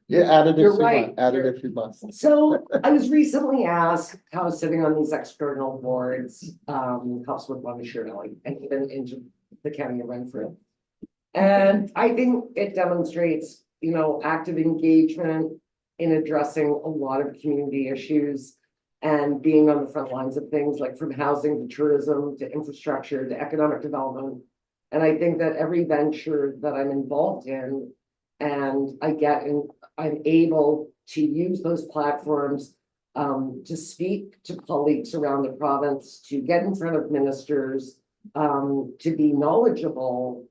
You added You're if you right. want, added if you must. So I was recently asked how sitting on these external boards helps with longevity and even into the county of Renfrew. And I think it demonstrates, you know, active engagement in addressing a lot of community issues and being on the front lines of things like from housing to tourism to infrastructure to economic development. And I think that every venture that I'm involved in and I'm able to use those platforms to speak to colleagues around the province, to get in front of ministers, to be knowledgeable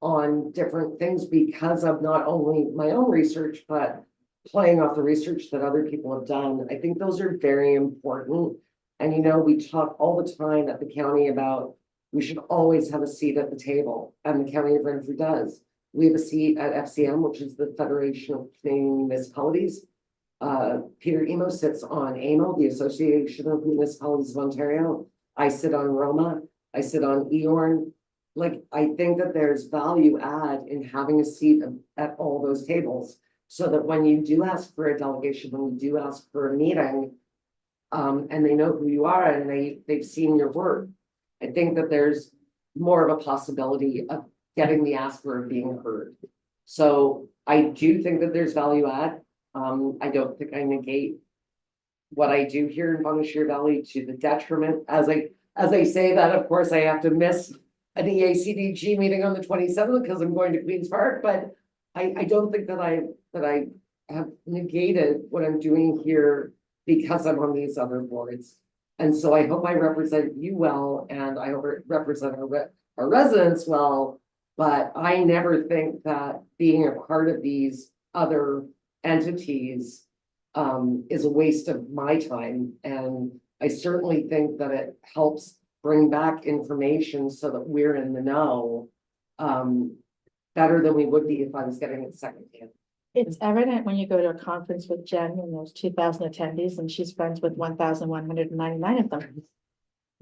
on different things because of not only my own research, but playing off the research that other people have done. I think those are very important. And, you know, we talk all the time at the county about we should always have a seat at the table, and the county of Renfrew does. We have a seat at FCM, which is the Federation of Canadian Municipalities. Peter Emo sits on AMO, the Association of Municipalities of Ontario. I sit on Roma. I sit on Eorn. Like, I think that there's value add in having a seat at all those tables. So that when you do ask for a delegation, when you do ask for a meeting, and they know who you are and they've seen your work. I think that there's more of a possibility of getting the asker of being heard. So I do think that there's value add. I don't think I negate what I do here in Bonashir Valley to the detriment. As I say that, of course, I have to miss an EACDG meeting on the 27th because I'm going to Queen's Park, but I don't think that I have negated what I'm doing here because I'm on these other boards. And so I hope I represent you well, and I hope I represent our residents well, but I never think that being a part of these other entities is a waste of my time. And I certainly think that it helps bring back information so that we're in the know better than we would be if I was getting it secondhand. It's evident when you go to a conference with Jen and there's 2,000 attendees and she's friends with 1,199 of them.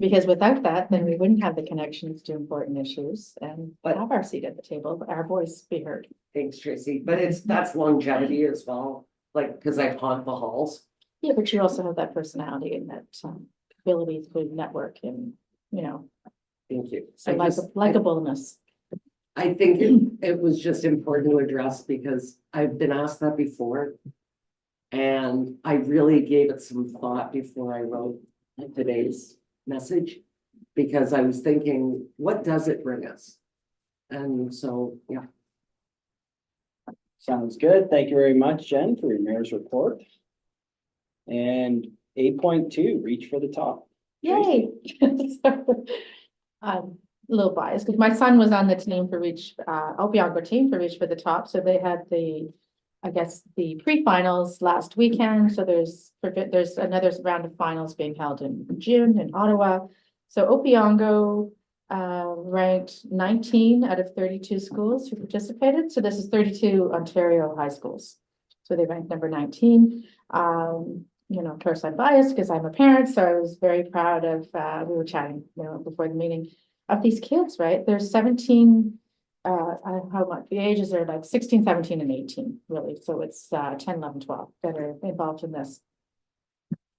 Because without that, then we wouldn't have the connections to important issues and have our seat at the table, our voice be heard. Thanks, Tracy, but that's longevity as well, like, because I haunt the halls. Yeah, but you also have that personality and that ability to network and, you know, Thank you. so likableness. I think it was just important to address because I've been asked that before. And I really gave it some thought before I wrote today's message, because I was thinking, what does it bring us? And so, yeah. Sounds good. Thank you very much, Jen, for your mayor's report. And 8.2, reach for the top. Yay. I'm a little biased because my son was on the team for Reach, Opeongo team for Reach for the Top. So they had I guess the pre-finals last weekend. So there's another round of finals being held in June in Ottawa. So Opeongo ranked 19 out of 32 schools who participated. So this is 32 Ontario high schools. So they ranked number 19. You know, of course, I'm biased because I'm a parent, so I was very proud of, we were chatting, you know, before the meeting of these kids, right? There's 17, how much, the ages are like 16, 17, and 18, really. So it's 10, 11, 12 that are involved in this.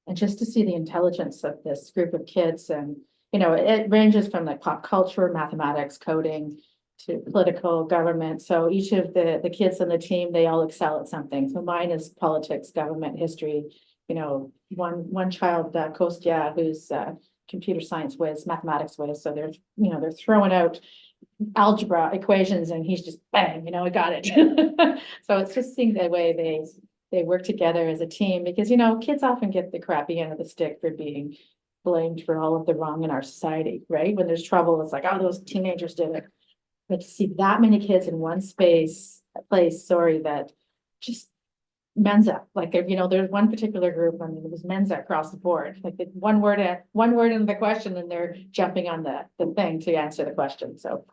And just to see the intelligence of this group of kids, and, you know, it ranges from like pop culture, mathematics, coding, to political government. So each of the kids on the team, they all excel at something. So mine is politics, government, history. You know, one child, Kostya, who's computer science whiz, mathematics whiz. So they're throwing out algebra equations and he's just bang, you know, I got it. So it's just seeing the way they work together as a team, because, you know, kids often get the crappy end of the stick for being blamed for all of the wrong in our society, right? When there's trouble, it's like, oh, those teenagers did it. But to see that many kids in one that just Mensa, like, you know, there's one particular group, I mean, it was Mensa across the board, like one word in the question and they're jumping on the thing to answer the question. So,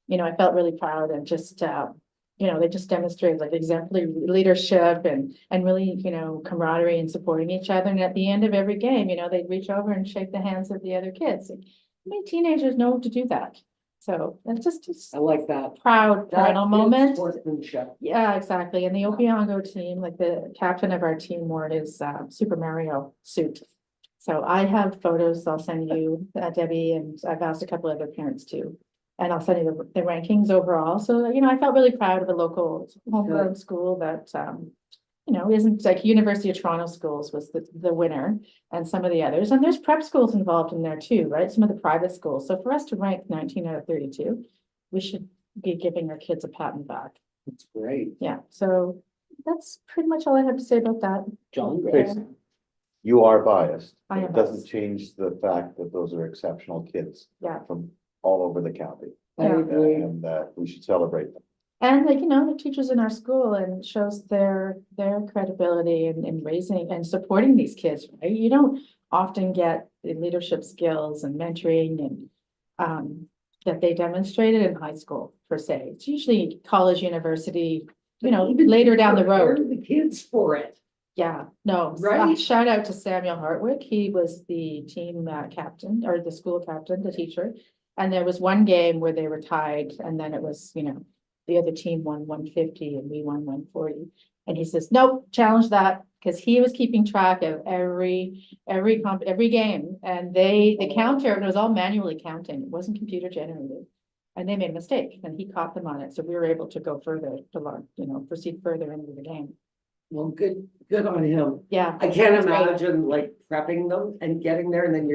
you know, I felt really proud and just, you know, they just demonstrated like exemplary leadership and really, you know, camaraderie and supporting each other. And at the end of every game, you know, they'd reach over and shake the hands of the other kids. Like, how many teenagers know to do that? So that's just I like that. proud moment. Sportsmanship. Yeah, exactly. And the Opeongo team, like the captain of our team wore his Super Mario suit. So I have photos I'll send you, Debbie, and I've asked a couple other parents too. And I'll send you the rankings overall. So, you know, I felt really proud of a local homegrown school that, you know, isn't like University of Toronto schools was the winner, and some of the others. And there's prep schools involved in there too, right? Some of the private schools. So for us to rank 19 out of 32, we should be giving our kids a pat on the back. That's great. Yeah. So that's pretty much all I have to say about that. John? Yeah. You are biased. I am It doesn't biased. change the fact that those are exceptional kids. Yeah. From all over the county. I agree. And we should celebrate them. And like, you know, the teachers in our school, and shows their credibility in raising and supporting these kids, right? You don't often get the leadership skills and mentoring and that they demonstrated in high school per se. It's usually college, university, you know, later down the road. Prepare the kids for it. Yeah, no, Right. shout out to Samuel Hartwick. He was the team captain, or the school captain, the teacher. And there was one game where they were tied and then it was, you know, the other team won 150 and we won 140. And he says, nope, challenge that, because he was keeping track of every game. And the counter, it was all manually counting. It wasn't computer generated. And they made a mistake and he caught them on it. So we were able to go further to learn, you know, proceed further into the game. Well, good on him. Yeah. I can't That's great. imagine like prepping them and getting there and then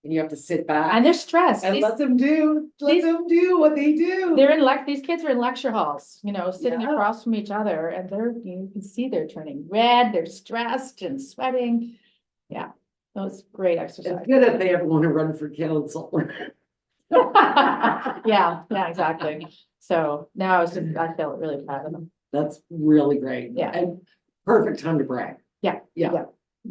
you have to sit back. And they're stressed. And These- let them do what they do. They're in these kids are in lecture halls, you know, sitting Yeah. across from each other and you can see they're turning red, they're stressed and sweating. Yeah, that was great exercise. It's good if they ever want to run for council. Yeah, exactly. So now I feel really proud of them. That's really great. Yeah. And perfect time to brag. Yeah, Yeah. yeah.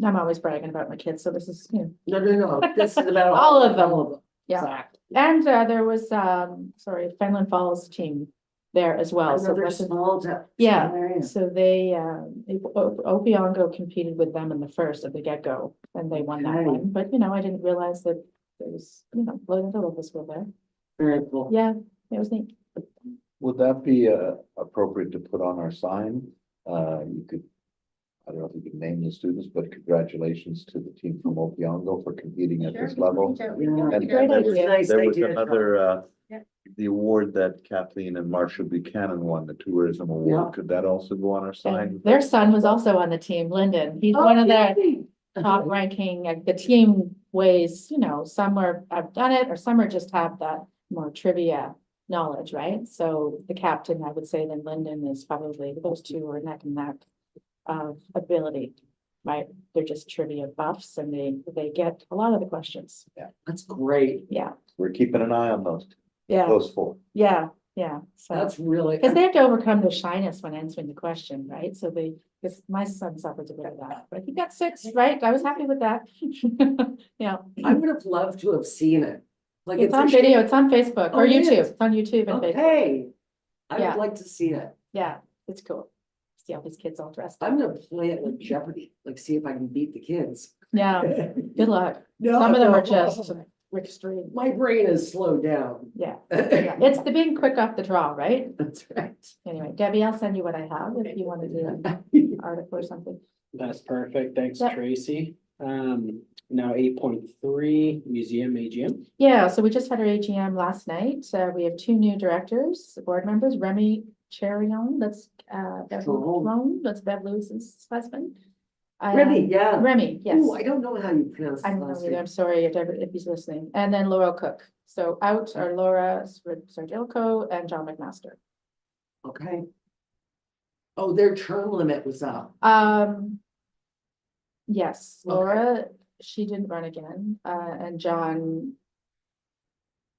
I'm always bragging about my kids, so this is, you know, No. This is about All of them. All of them. Yeah. Exactly. and there was, Fenland Falls team there as well. So it Another wasn't- small town. Yeah, small area. so they, Opiongo competed with them in the first at the get-go, and they won that Okay. one, but you know, I didn't realize that there was, you know, William Phillips was there. Very cool. Yeah, it was neat. Would that be appropriate to put on our sign? You could, I don't know if you could name the students, but congratulations to the team from Opiongo for competing at this level. Yeah. And Great there was- idea. Nice There was idea. another, Yeah. the award that Kathleen and Marcia Buchanan won, the tourism Yeah. award. Could that also go on our sign? And their son was also on the team, Lyndon. He's one of their top ranking, the team weighs, you know, some have done it, or some are just have that more trivia knowledge, right? So the captain, I would say, then Lyndon is probably, those two are neck and neck of ability, right? They're just trivia buffs and they get a lot of the questions. That's great. Yeah, We're keeping an eye on those yeah, four. yeah. So, That's really. because they have to overcome their shyness when answering the question, right? So because my son suffers a bit of that, but he got 6, right? I was happy with that. Yeah. I would have loved to have seen it. Like It's a on shame- video, it's on Facebook Oh, or it YouTube, is? it's on YouTube and Facebook, Okay. I Yeah. would like to see it. yeah, it's cool. See all these kids all dressed up, I'm gonna play it like Jeopardy, like see if I can beat the kids. yeah, good luck. No, Some of them no. are just extreme, My brain is slowed down. yeah, yeah, it's the being quick off the draw, right? That's right. Anyway, Debbie, I'll send you what I have if you want to do an article or something. That's perfect. Thanks, Yep. Tracy. Now 8.3 museum AGM. Yeah, so we just had our AGM last night. We have 2 new directors, board members, Remy Cherion, that's Bev Sure. Sloan, that's Bev Lewis's husband. Remy, yeah. Remy, yes. Ooh, I don't know how you pronounce I the don't know last either, name. I'm sorry if he's listening. And then Laurel Cook. So out are Laura Sargilco and John McMaster. Okay. Oh, their term limit was up. Yes, Okay. Laura, she didn't run again, and John,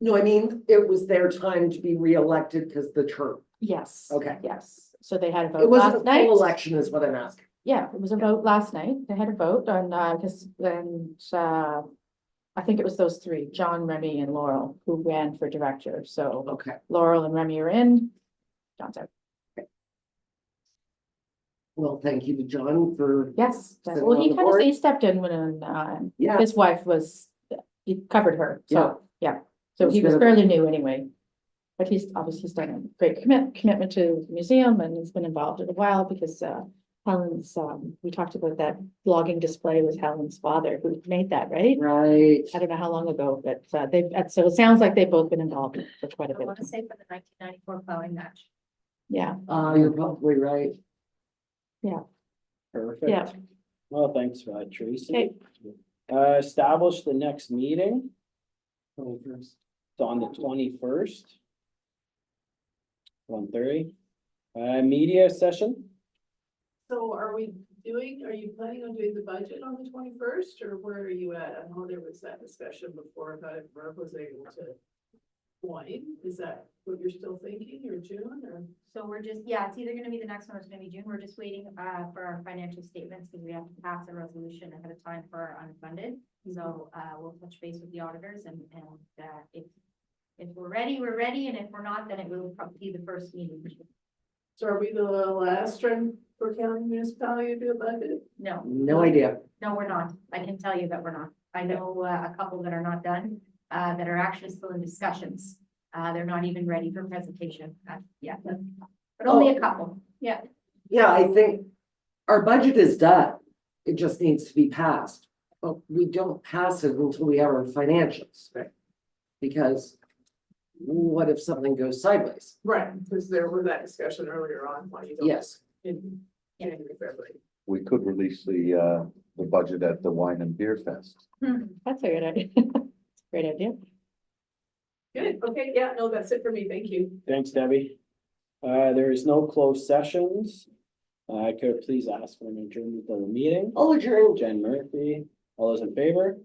No, I mean, it was their time to be reelected because the term. yes. Okay. Yes, so they had a It vote wasn't a last night. full election is what I'm asking. Yeah, it was a vote last night. They had a vote on, because then, I think it was those 3, John, Remy and Laurel, who ran for director. So Okay. Laurel and Remy are in. John's out. Well, thank you to John for, Yes, Sitting well, on he the kind of, board? he stepped in when, yeah, his wife was, he covered her. So, yeah. So That's he was good. fairly new anyway. But he's done a great commitment to the museum and he's been involved in a while because, Helen's, we talked about that logging display with Helen's father who made that, right? right. I don't know how long ago, but so it sounds like they've both been involved for quite a I bit. want to say for the 1994 plowing match. Yeah, You're probably right. Perfect. Yeah. Well, thanks for that, Tracy. Okay. Establish the next meeting. It's on the 21st. 1:30. Media session. So are you planning on doing the budget on the 21st, or where are you at? I know there was that discussion before about if Merv was able to join. Is that what you're still thinking, or June, or? So we're just, yeah, it's either gonna be the next one or it's gonna be June. We're just waiting for our financial statements because we have to pass a resolution ahead of time for our unfunded. So we'll touch base with the auditors and if we're ready, we're ready. And if we're not, then it will probably be the first meeting. So are we the last turn for county municipality to do a budget? No, No idea. no, we're not. I can tell you that we're not. I know a couple that are not done. that are actually still in discussions. They're not even ready for presentation yet, but only a couple, yeah. Yeah, I think our budget is done. It just needs to be passed. But we don't pass it until we have our financials. Right. Because what if something goes sideways? Right, because there was that discussion earlier on, why you don't. Yes. In January, February. We could release the budget at the Wine and Beer Fest. That's a good idea. Great idea. Good, okay, yeah, no, that's it for me, thank you. Thanks, Debbie. There is no closed sessions. Could I please ask for an adjournment of the meeting? I'll adjourn. Jen Murphy, all those in favor?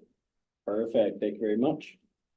Perfect, thank you very much.